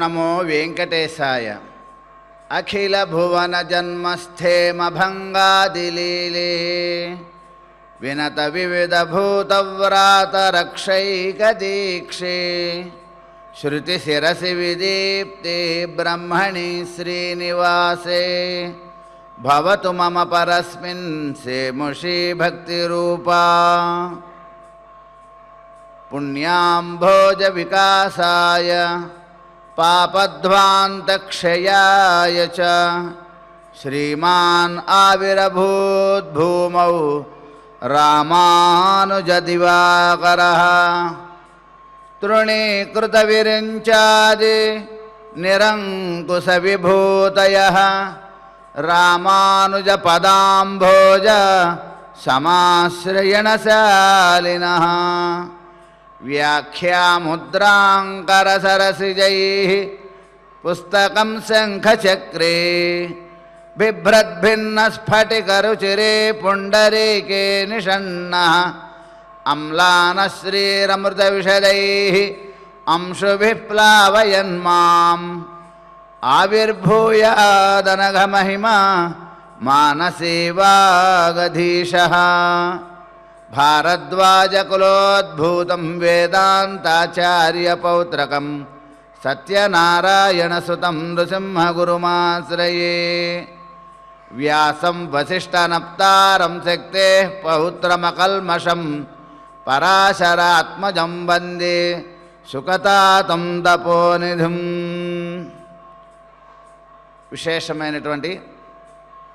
నమో వెంకటేశాయ. అఖిల భువన జన్మస్థేమ భంగాదిలీలే వినత వివిధ భూతవ్రాత రక్షైక దీక్షే శృతి శిరసి విదీప్తే బ్రహ్మణి శ్రీనివాసే భవతు మమ పరస్మిన్ సేముషీ భక్తిరూపా పుణ్యాంభోజ వికాసాయ పాపధ్వాంతక్షయాయ చ శ్రీమాన్ ఆవిరభూత్ భూమౌ రామానుజదివాకరః తృణీకృత విరించాది నిరంకుశ విభూతయః రామానుజ పదాంభోజ సమాశ్రయణశాలినః వ్యాఖ్యాముద్రాంకరసరసిజైః పుస్తకం శంఖచక్రే బిభ్రద్భిన్నస్ఫటికరుచిరే పుండరీకే నిషన్నః అమ్లానశ్రీరమృతవిశదైః అంశుభిః ప్లావయన్మాం ఆవిర్భూయాదనఘమహిమా మానసే వాగధీశः భారద్వాజకులోద్భూతం వేదాంతాచార్యపౌత్రకం సత్యనారాయణసుతం నృసింహగురుమాశ్రయే వ్యాసం వసిష్ఠనప్తారం శక్తేః పౌత్రమకల్మషం పరాశరాత్మజం వందే సుకతాతం తపోనిధిం. విశేషమైనటువంటి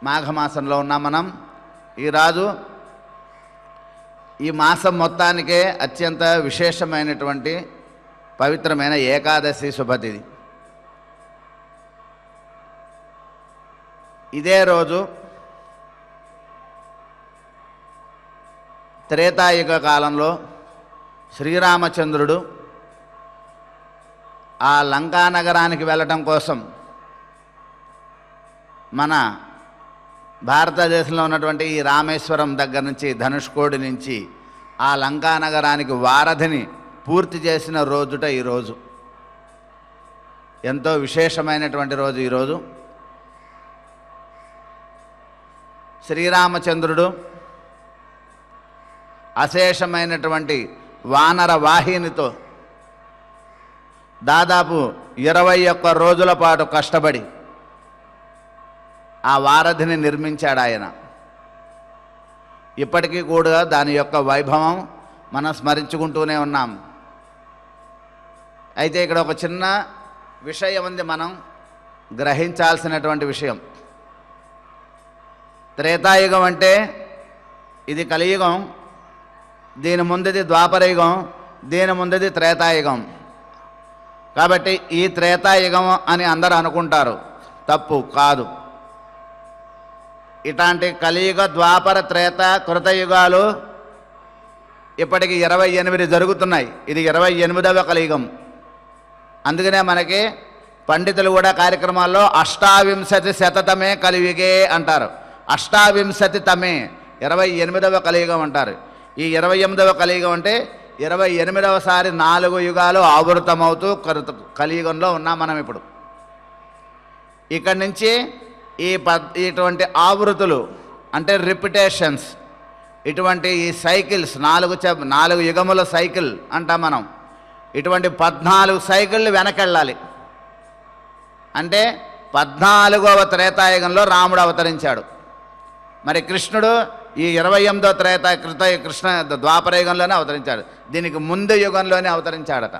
మాఘమాసంలో ఉన్నాం మనం. ఈ మాసం మొత్తానికే అత్యంత విశేషమైనటువంటి పవిత్రమైన ఏకాదశి శుభతిథి. ఇదే రోజు త్రేతాయుగ కాలంలో శ్రీరామచంద్రుడు ఆ లంకానగరానికి వెళ్ళటం కోసం మన భారతదేశంలో ఉన్నటువంటి ఈ రామేశ్వరం దగ్గర నుంచి ధనుష్కోడి నుంచి ఆ లంకానగరానికి వారధిని పూర్తి చేసిన రోజుట ఈరోజు. ఎంతో విశేషమైనటువంటి రోజు ఈరోజు. శ్రీరామచంద్రుడు అశేషమైనటువంటి వానర వాహినితో దాదాపు 21 రోజుల పాటు కష్టపడి ఆ వారధిని నిర్మించాడు ఆయన. ఇప్పటికీ కూడా దాని యొక్క వైభవం మనం స్మరించుకుంటూనే ఉన్నాం. అయితే ఇక్కడ ఒక చిన్న విషయం ఉంది, మనం గ్రహించాల్సినటువంటి విషయం. త్రేతాయుగం అంటే ఇది కలియుగం, దీని ముందుది ద్వాపరయుగం, దీని ముందుది త్రేతాయుగం. కాబట్టి ఈ త్రేతాయుగం అని అందరూ అనుకుంటారు, తప్పు కాదు. ఇట్లాంటి కలియుగ ద్వాపర త్రేత కృతయుగాలు ఇప్పటికి 28 జరుగుతున్నాయి. ఇది 28వ కలియుగం. అందుకనే మనకి పండితులు కూడా కార్యక్రమాల్లో 28 శతతమే కలియుగే అంటారు. 28 తమే 28వ కలియుగం అంటారు. ఈ 28వ కలియుగం అంటే 28వసారి 4 యుగాలు ఆవృతమవుతూ కలియుగంలో ఉన్నాం మనం ఇప్పుడు. ఇక్కడి నుంచి ఇటువంటి ఆవృతులు అంటే రిపిటేషన్స్, ఇటువంటి ఈ సైకిల్స్ 4 యుగముల సైకిల్ అంటాం మనం. ఇటువంటి 14 సైకిళ్ళు వెనకెళ్ళాలి. అంటే 14వ త్రేతాయుగంలో రాముడు అవతరించాడు. మరి కృష్ణుడు ఈ 28వ కృష్ణ ద్వాపరయుగంలోనే అవతరించాడు. దీనికి ముందు యుగంలోనే అవతరించాడట.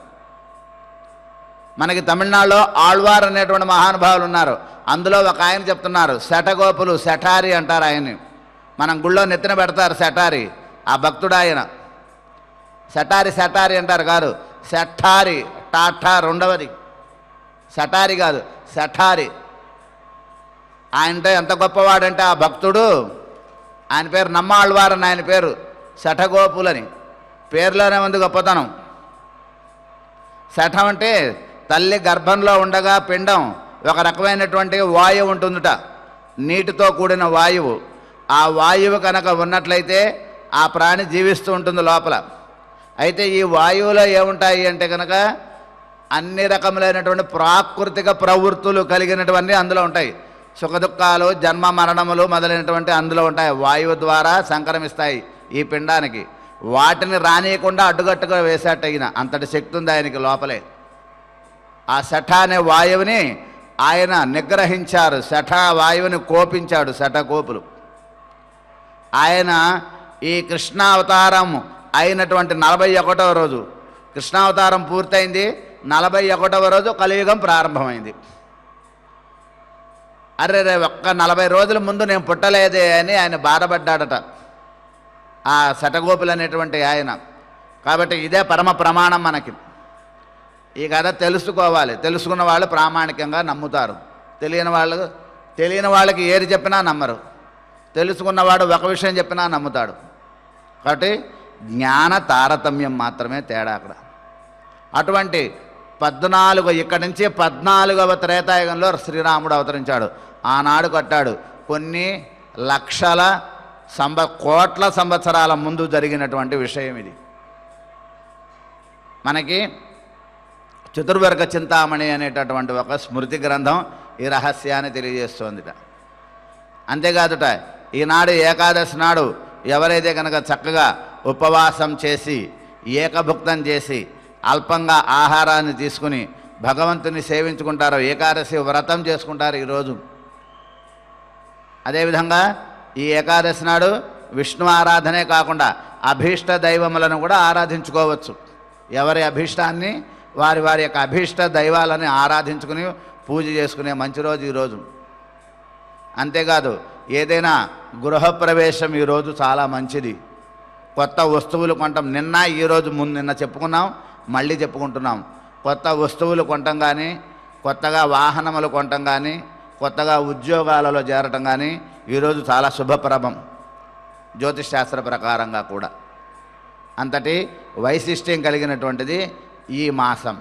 మనకి తమిళనాడులో ఆళ్వార్ అనేటువంటి మహానుభావులు ఉన్నారు. అందులో ఒక ఆయన చెప్తున్నారు, శఠగోపులు, శఠారి అంటారు ఆయన్ని. మనం గుళ్ళో నెత్తిన పెడతారు శఠారి, ఆ భక్తుడు ఆయన. శఠారి అంటారు కాదు, శఠారి, టాఠా రెండవది, శఠారి కాదు శఠారి. ఆయనతో ఎంత గొప్పవాడంటే ఆ భక్తుడు, ఆయన పేరు నమ్మాళ్వార్ అని ఆయన పేరు, శఠగోపులని. పేరులోనే ఉంది గొప్పతనం. శఠం అంటే తల్లి గర్భంలో ఉండగా పిండం ఒక రకమైనటువంటి వాయువు ఉంటుందిట, నీటితో కూడిన వాయువు. ఆ వాయువు కనుక ఉన్నట్లయితే ఆ ప్రాణి జీవిస్తూ ఉంటుంది లోపల. అయితే ఈ వాయువులో ఏముంటాయి అంటే కనుక అన్ని రకములైనటువంటి ప్రాకృతిక ప్రవృత్తులు కలిగినటువంటి అందులో ఉంటాయి. సుఖదుఖాలు, జన్మ మరణములు మొదలైనటువంటి అందులో ఉంటాయి. వాయువు ద్వారా సంక్రమిస్తాయి ఈ పిండానికి. వాటిని రానియకుండా అడ్డుగట్టుగా వేసేటగిన అంతటి శక్తి ఉంది ఆయనకి లోపలే. ఆ శఠ అనే వాయువుని ఆయన నిగ్రహించారు. శఠ వాయువుని కోపించాడు, శఠకోపులు. ఆయన ఈ కృష్ణావతారం అయినటువంటి 41వ రోజు, కృష్ణావతారం పూర్తయింది, 41వ రోజు కలియుగం ప్రారంభమైంది. అరే ఒక్క 40 రోజుల ముందు నేను పుట్టలేదే అని ఆయన బాధపడ్డాడట, ఆ శఠగోపులు అనేటువంటి ఆయన. కాబట్టి ఇదే పరమ ప్రమాణం మనకి. ఈ కథ తెలుసుకోవాలి. తెలుసుకున్న వాళ్ళు ప్రామాణికంగా నమ్ముతారు. తెలియని వాళ్ళకి ఏది చెప్పినా నమ్మరు. తెలుసుకున్నవాడు ఒక విషయం చెప్పినా నమ్ముతాడు. కాబట్టి జ్ఞాన తారతమ్యం మాత్రమే తేడా అక్కడ. అటువంటి 14 ఇక్కడి నుంచి 14వ త్రేతాయుగంలో శ్రీరాముడు అవతరించాడు. ఆనాడు కట్టాడు. కొన్ని లక్షల కోట్ల సంవత్సరాల ముందు జరిగినటువంటి విషయం ఇది. మనకి చతుర్వర్గ చింతామణి అనేటటువంటి ఒక స్మృతి గ్రంథం ఈ రహస్యాన్ని తెలియజేస్తోందిట. అంతేకాదుట, ఈనాడు ఏకాదశి నాడు ఎవరైతే కనుక చక్కగా ఉపవాసం చేసి ఏకభుక్తం చేసి అల్పంగా ఆహారాన్ని తీసుకుని భగవంతుని సేవించుకుంటారో, ఏకాదశి వ్రతం చేసుకుంటారు ఈరోజు. అదేవిధంగా ఈ ఏకాదశి నాడు విష్ణు ఆరాధనే కాకుండా అభీష్ట దైవములను కూడా ఆరాధించుకోవచ్చు. ఎవరి అభీష్టాన్ని వారి వారి యొక్క అభీష్ట దైవాలని ఆరాధించుకుని పూజ చేసుకునే మంచి రోజు ఈరోజు. అంతేకాదు, ఏదైనా గృహప్రవేశం ఈరోజు చాలా మంచిది. కొత్త వస్తువులు కొంటాం. ఈరోజు నిన్న చెప్పుకున్నాం, మళ్ళీ చెప్పుకుంటున్నాం. కొత్త వస్తువులు కొనటం కానీ, కొత్తగా వాహనములు కొనటం కానీ, కొత్తగా ఉద్యోగాలలో చేరటం కానీ ఈరోజు చాలా శుభప్రభం, జ్యోతిష్ శాస్త్ర ప్రకారంగా కూడా. అంతటి వైశిష్ట్యం కలిగినటువంటిది ఈ మాసం.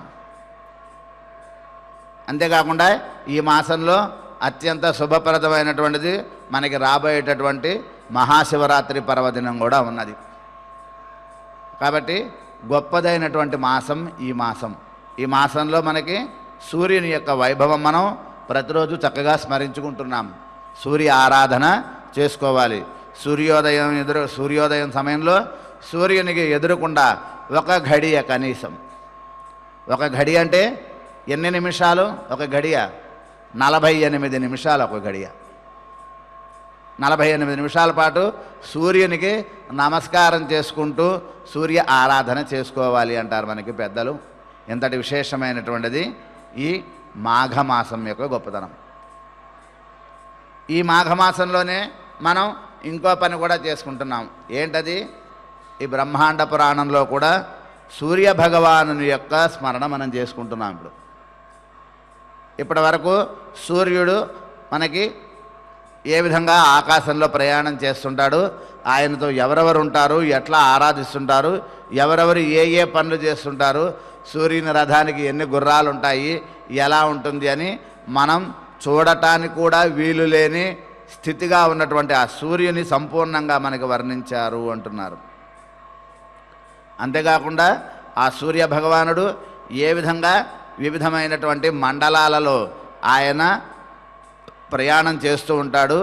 అంతేకాకుండా ఈ మాసంలో అత్యంత శుభప్రదమైనటువంటిది మనకి రాబోయేటటువంటి మహాశివరాత్రి పర్వదినం కూడా ఉన్నది. కాబట్టి గొప్పదైనటువంటి మాసం ఈ మాసం. ఈ మాసంలో మనకి సూర్యుని యొక్క వైభవం మనం ప్రతిరోజు చక్కగా స్మరించుకుంటున్నాం. సూర్య ఆరాధన చేసుకోవాలి. సూర్యోదయం సమయంలో సూర్యునికి ఎదురుకుండా ఒక ఘడియ, కనీసం ఒక ఘడియ అంటే ఎన్ని నిమిషాలు? ఒక ఘడియ 48 నిమిషాలు. ఒక ఘడియ 48 నిమిషాల పాటు సూర్యునికి నమస్కారం చేసుకుంటూ సూర్య ఆరాధన చేసుకోవాలి అంటారు మనకి పెద్దలు. ఎంతటి విశేషమైనటువంటిది ఈ మాఘమాసం యొక్క గొప్పతనం. ఈ మాఘమాసంలోనే మనం ఇంకో పని కూడా చేసుకుంటున్నాం. ఏంటది? ఈ బ్రహ్మాండ పురాణంలో కూడా సూర్య భగవానుని యొక్క స్మరణ మనం చేసుకుంటున్నాం. ఇప్పటి వరకు సూర్యుడు మనకి ఏ విధంగా ఆకాశంలో ప్రయాణం చేస్తుంటాడు, ఆయనతో ఎవరెవరు ఉంటారు, ఎట్లా ఆరాధిస్తుంటారు, ఎవరెవరు ఏ పనులు చేస్తుంటారు, సూర్యుని రథానికి ఎన్ని గుర్రాలు ఉంటాయి, ఎలా ఉంటుంది అని మనం చూడటానికి కూడా వీలు లేని స్థితిగా ఉన్నటువంటి ఆ సూర్యుని సంపూర్ణంగా మనకి వర్ణించారు అంటున్నారు. అంతేకాకుండా ఆ సూర్య భగవానుడు ఏ విధంగా వివిధమైనటువంటి మండలాలలో ఆయన ప్రయాణం చేస్తూ ఉంటాడు.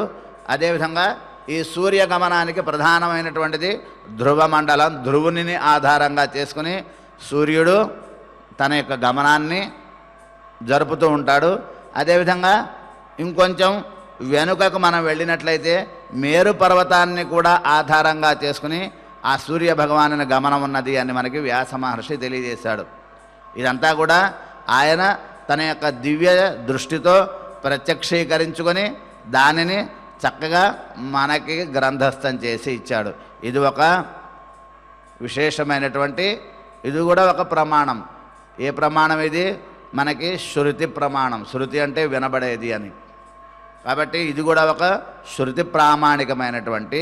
అదేవిధంగా ఈ సూర్యగమనానికి ప్రధానమైనటువంటిది ధ్రువ మండలం. ధ్రువుని ఆధారంగా చేసుకుని సూర్యుడు తన యొక్క గమనాన్ని జరుపుతూ ఉంటాడు. అదేవిధంగా ఇంకొంచెం వెనుకకు మనం వెళ్ళినట్లయితే మేరు పర్వతాన్ని కూడా ఆధారంగా చేసుకుని ఆ సూర్య భగవానుని గమనం ఉన్నది అని మనకి వ్యాస మహర్షి తెలియజేశాడు. ఇదంతా కూడా ఆయన తన యొక్క దివ్య దృష్టితో ప్రత్యక్షీకరించుకొని దానిని చక్కగా మనకి గ్రంథస్థం చేసి ఇచ్చాడు. ఇది ఒక విశేషమైనటువంటి, ఇది కూడా ఒక ప్రమాణం. ఏ ప్రమాణం ఇది? మనకి శృతి ప్రమాణం. శృతి అంటే వినబడేది అని. కాబట్టి ఇది కూడా ఒక శృతి ప్రామాణికమైనటువంటి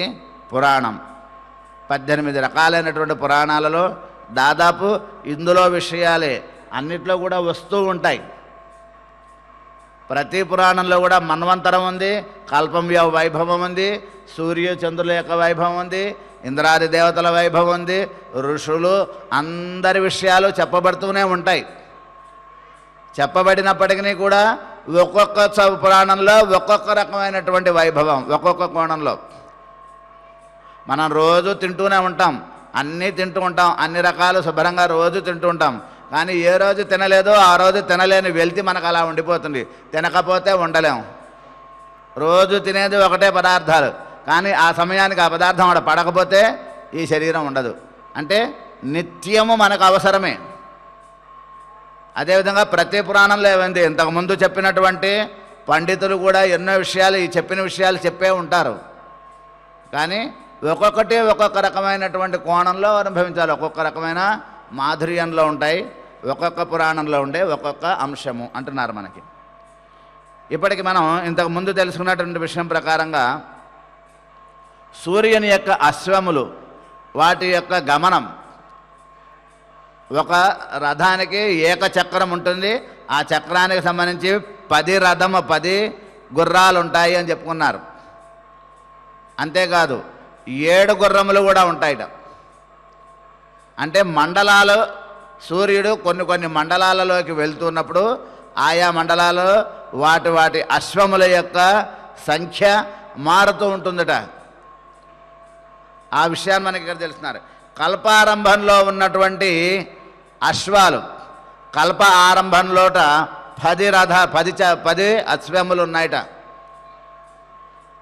పురాణం. 18 రకాలైనటువంటి పురాణాలలో దాదాపు ఇందులో విషయాలే అన్నిట్లో కూడా వస్తూ ఉంటాయి. ప్రతి పురాణంలో కూడా మన్వంతరం ఉంది, కల్పం వైభవం ఉంది, సూర్య చంద్రుల యొక్క వైభవం ఉంది, ఇంద్రాది దేవతల వైభవం ఉంది, ఋషులు అందరి విషయాలు చెప్పబడుతూనే ఉంటాయి. చెప్పబడినప్పటికీ కూడా ఒక్కొక్క పురాణంలో ఒక్కొక్క రకమైనటువంటి వైభవం, ఒక్కొక్క కోణంలో. మనం రోజు తింటూనే ఉంటాం, అన్నీ తింటూ ఉంటాం, అన్ని రకాలు శుభ్రంగా రోజు తింటూ ఉంటాం. కానీ ఏ రోజు తినలేదో ఆ రోజు తినలేని వెళ్తి మనకు అలా ఉండిపోతుంది. తినకపోతే ఉండలేం. రోజు తినేది ఒకటే పదార్థాలు, కానీ ఆ సమయానికి ఆ పదార్థం అక్కడ పడకపోతే ఈ శరీరం ఉండదు. అంటే నిత్యము మనకు అవసరమే. అదేవిధంగా ప్రతి పురాణంలో ఏమైంది, ఇంతకుముందు చెప్పినటువంటి పండితులు కూడా ఎన్నో విషయాలు, ఈ చెప్పిన విషయాలు చెప్పే ఉంటారు. కానీ ఒక్కొక్కటి ఒక్కొక్క రకమైనటువంటి కోణంలో అనుభవించాలి, ఒక్కొక్క రకమైన మాధుర్యంలో ఉంటాయి, ఒక్కొక్క పురాణంలో ఉండే ఒక్కొక్క అంశము అంటున్నారు మనకి. ఇప్పటికి మనం ఇంతకు ముందు తెలుసుకున్నటువంటి విషయం ప్రకారంగా సూర్యుని యొక్క అశ్వములు, వాటి యొక్క గమనం, ఒక రథానికి ఏకచక్రం ఉంటుంది. ఆ చక్రానికి సంబంధించి 10 గుర్రాలు ఉంటాయి అని చెప్పుకున్నారు. అంతేకాదు 7 గుర్రములు కూడా ఉంటాయిట. అంటే మండలాలు, సూర్యుడు కొన్ని మండలాలలోకి వెళ్తున్నప్పుడు ఆయా మండలాలు వాటి అశ్వముల యొక్క సంఖ్య మారుతూ ఉంటుందట. ఆ విషయాన్ని మనకి ఇక్కడ తెలుస్తున్నారు. కల్పారంభంలో ఉన్నటువంటి అశ్వాలు, కల్ప ఆరంభంలోట 10 అశ్వములు ఉన్నాయట.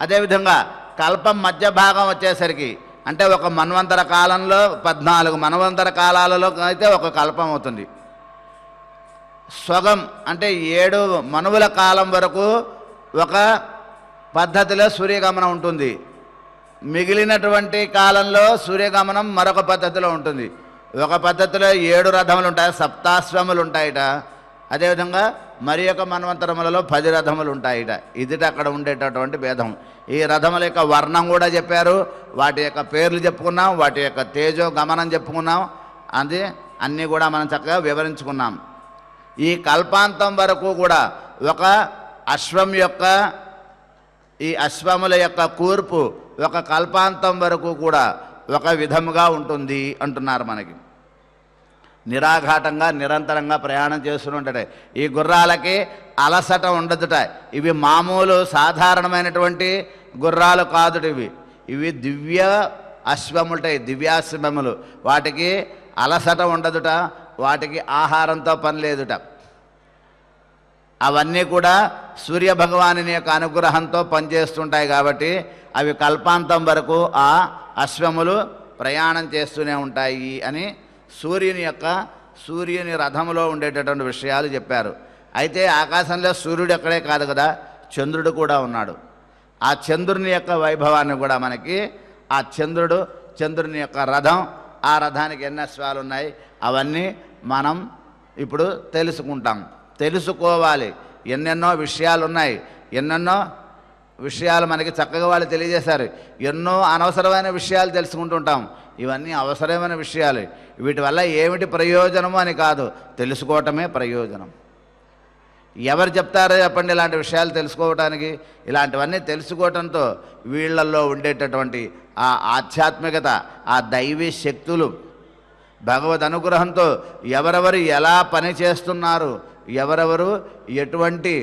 అదేవిధంగా కల్పం మధ్య భాగం వచ్చేసరికి, అంటే ఒక మన్వంతర కాలంలో 14 మన్వంతర కాలాలలో అయితే ఒక కల్పం అవుతుంది. స్వగం అంటే 7 మనువుల కాలం వరకు ఒక పద్ధతిలో సూర్యగమనం ఉంటుంది. మిగిలినటువంటి కాలంలో సూర్యగమనం మరొక పద్ధతిలో ఉంటుంది. ఒక పద్ధతిలో 7 రథములు ఉంటాయి, సప్తాశ్వములు ఉంటాయిట. అదేవిధంగా మరి యొక్క మన్వంతరములలో 10 రథములు ఉంటాయిట. ఇదిట అక్కడ ఉండేటటువంటి భేదం. ఈ రథముల యొక్క వర్ణం కూడా చెప్పారు, వాటి యొక్క పేర్లు చెప్పుకున్నాం, వాటి యొక్క తేజో గమనం చెప్పుకున్నాం. అది అన్నీ కూడా మనం చక్కగా వివరించుకున్నాం. ఈ కల్పాంతం వరకు కూడా ఒక అశ్వం యొక్క, ఈ అశ్వముల యొక్క కూర్పు ఒక కల్పాంతం వరకు కూడా ఒక విధముగా ఉంటుంది అంటున్నారు మనకి. నిరాఘాటంగా నిరంతరంగా ప్రయాణం చేస్తుంటాయి. ఈ గుర్రాలకి అలసట ఉండదుట. ఇవి మామూలు సాధారణమైనటువంటి గుర్రాలు కాదుట. ఇవి దివ్య అశ్వములుంటాయి, దివ్యాశ్వములు. వాటికి అలసట ఉండదుట, వాటికి ఆహారంతో పని లేదుట. అవన్నీ కూడా సూర్యభగవానుని యొక్క అనుగ్రహంతో పనిచేస్తుంటాయి. కాబట్టి అవి కల్పాంతం వరకు ఆ అశ్వములు ప్రయాణం చేస్తూనే ఉంటాయి అని సూర్యుని రథములో ఉండేటటువంటి విషయాలు చెప్పారు. అయితే ఆకాశంలో సూర్యుడు ఎక్కడే కాదు కదా, చంద్రుడు కూడా ఉన్నాడు. ఆ చంద్రుని యొక్క వైభవాన్ని కూడా మనకి, ఆ చంద్రుని యొక్క రథం, ఆ రథానికి ఎన్ని అశ్వాలు ఉన్నాయి అవన్నీ మనం ఇప్పుడు తెలుసుకుంటాం, తెలుసుకోవాలి. ఎన్నెన్నో విషయాలు ఉన్నాయి, ఎన్నెన్నో విషయాలు మనకి చక్కగా వాళ్ళు తెలియజేశారు. ఎన్నో అనవసరమైన విషయాలు తెలుసుకుంటుంటాం. ఇవన్నీ అవసరమైన విషయాలు. వీటి వల్ల ఏమిటి ప్రయోజనము అని కాదు, తెలుసుకోవటమే ప్రయోజనం. ఎవరు చెప్తారో చెప్పండి ఇలాంటి విషయాలు తెలుసుకోవటానికి? ఇలాంటివన్నీ తెలుసుకోవటంతో వీళ్ళల్లో ఉండేటటువంటి ఆ ఆధ్యాత్మికత, ఆ దైవీ శక్తులు, భగవద్ అనుగ్రహంతో ఎవరెవరు ఎలా పని చేస్తున్నారు, ఎవరెవరు ఎటువంటి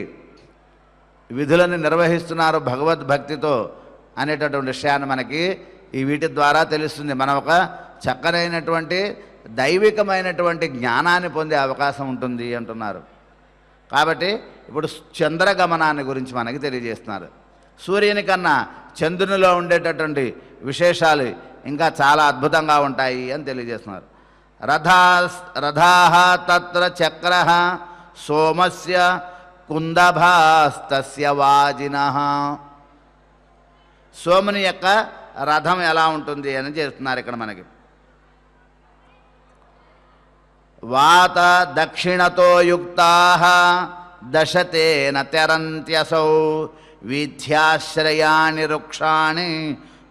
విధులను నిర్వహిస్తున్నారు భగవద్భక్తితో అనేటటువంటి విషయాన్ని మనకి ఈ వీటి ద్వారా తెలుస్తుంది. మనం ఒక చక్కనైనటువంటి దైవికమైనటువంటి జ్ఞానాన్ని పొందే అవకాశం ఉంటుంది అంటున్నారు. కాబట్టి ఇప్పుడు చంద్రగమనాన్ని గురించి మనకి తెలియజేస్తున్నారు. సూర్యుని కన్నా చంద్రునిలో ఉండేటటువంటి విశేషాలు ఇంకా చాలా అద్భుతంగా ఉంటాయి అని తెలియజేస్తున్నారు. రథాః తత్ర చక్రః సోమస్య కుందభాస్తస్య వాజినః. సోముని యొక్క రథం ఎలా ఉంటుంది అని చేస్తున్నారు ఇక్కడ మనకి. వాత దక్షిణతో యుక్తాః దశతేన తెరంత్యసౌ వీథ్యాశ్రయాణి వృక్షాణి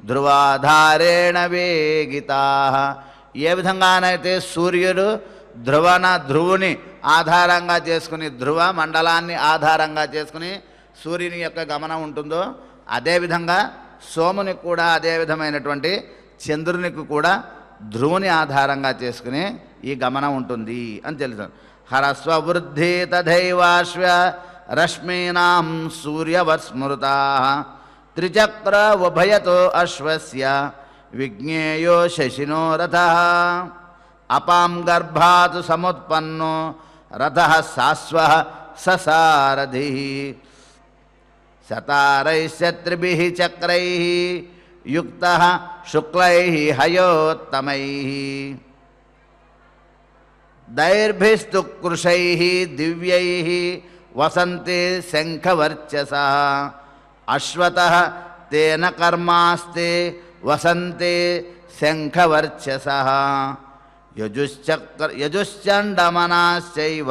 ధ్రువాధారేణ వేగితాః. ఏ విధంగానైతే సూర్యుడు ధ్రువుని ఆధారంగా చేసుకుని, ధ్రువ మండలాన్ని ఆధారంగా చేసుకుని సూర్యుని యొక్క గమనం ఉంటుందో, అదేవిధంగా సోమునికి కూడా అదే విధమైనటువంటి చంద్రునికి కూడా ధ్రువుని ఆధారంగా చేసుకుని ఈ గమనం ఉంటుంది అని తెలుసు. హరస్వ వృద్ధి తథైవాశ్వ రశ్మీనాం సూర్యవత్స్మృతా త్రిచక్ర ఉభయతో అశ్వస్య విజ్ఞేయో శశినో రథః అపాం గర్భాత్ సముత్పన్నో రథః సాశ్వః ససారథిః శతారైశ్చ త్రిభిః చక్రైః యుక్తః శుక్లైః హయోత్తమైః దైర్భిస్తు కృశైః దివ్యైః వసంతే శంఖవర్చసః అశ్వతః తేన కర్మాస్తే వసంతే శంఖవర్చసః యజుశ్చండమనాశ్చైవ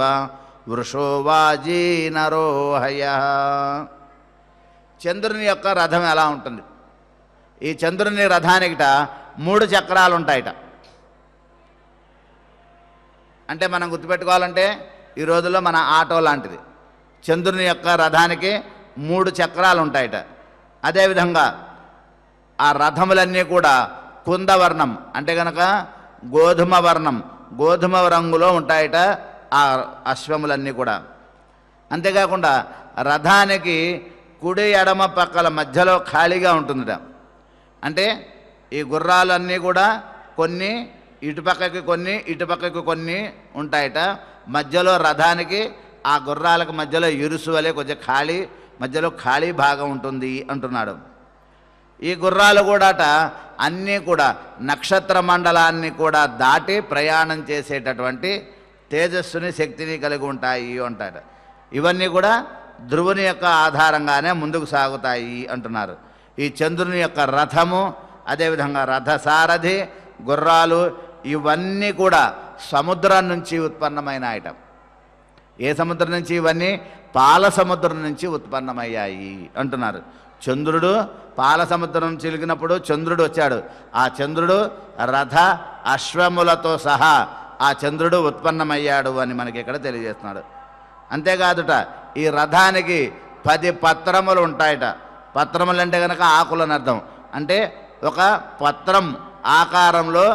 వృషో వాజీనరోహయః. చంద్రుని యొక్క రథం ఎలా ఉంటుంది? ఈ చంద్రుని రథానికిట 3 చక్రాలు ఉంటాయిట. అంటే మనం గుర్తుపెట్టుకోవాలంటే ఈ రోజుల్లో మన ఆటో లాంటిది. చంద్రుని యొక్క రథానికి 3 చక్రాలు ఉంటాయిట. అదేవిధంగా ఆ రథములన్నీ కూడా కుందవర్ణం అంటే కనుక గోధుమ వర్ణం, గోధుమ రంగులో ఉంటాయిట ఆ అశ్వములన్నీ కూడా. అంతేకాకుండా రథానికి కుడి ఎడమ పక్కల మధ్యలో ఖాళీగా ఉంటుందిట. అంటే ఈ గుర్రాలన్నీ కూడా కొన్ని ఇటుపక్కకి కొన్ని ఇటుపక్కకి కొన్ని ఉంటాయట. మధ్యలో రథానికి ఆ గుర్రాలకు మధ్యలో ఇరుసు వలె కొంచెం మధ్యలో ఖాళీ భాగం ఉంటుంది అంటున్నాడు. ఈ గుర్రాలు కూడాట అన్నీ కూడా నక్షత్ర మండలాన్ని కూడా దాటి ప్రయాణం చేసేటటువంటి తేజస్సుని శక్తిని కలిగి ఉంటాయి అంటాడు. ఇవన్నీ కూడా ధ్రువుని యొక్క ఆధారంగానే ముందుకు సాగుతాయి అంటున్నారు. ఈ చంద్రుని యొక్క రథము, అదేవిధంగా రథసారథి, గుర్రాలు ఇవన్నీ కూడా సముద్రం నుంచి ఉత్పన్నమైన ఐటమ్. ఏ సముద్రం నుంచి? ఇవన్నీ పాల సముద్రం నుంచి ఉత్పన్నమయ్యాయి అంటున్నారు. చంద్రుడు పాల సముద్రం చిలికినప్పుడు చంద్రుడు వచ్చాడు. ఆ చంద్రుడు రథ అశ్వములతో సహా ఆ చంద్రుడు ఉత్పన్నమయ్యాడు అని మనకి ఇక్కడ తెలియజేస్తున్నాడు. అంతేకాదుట ఈ రథానికి 10 పత్రములు ఉంటాయట. పత్రములు అంటే కనుక ఆకులని అర్థం. అంటే ఒక పత్రం ఆకారంలో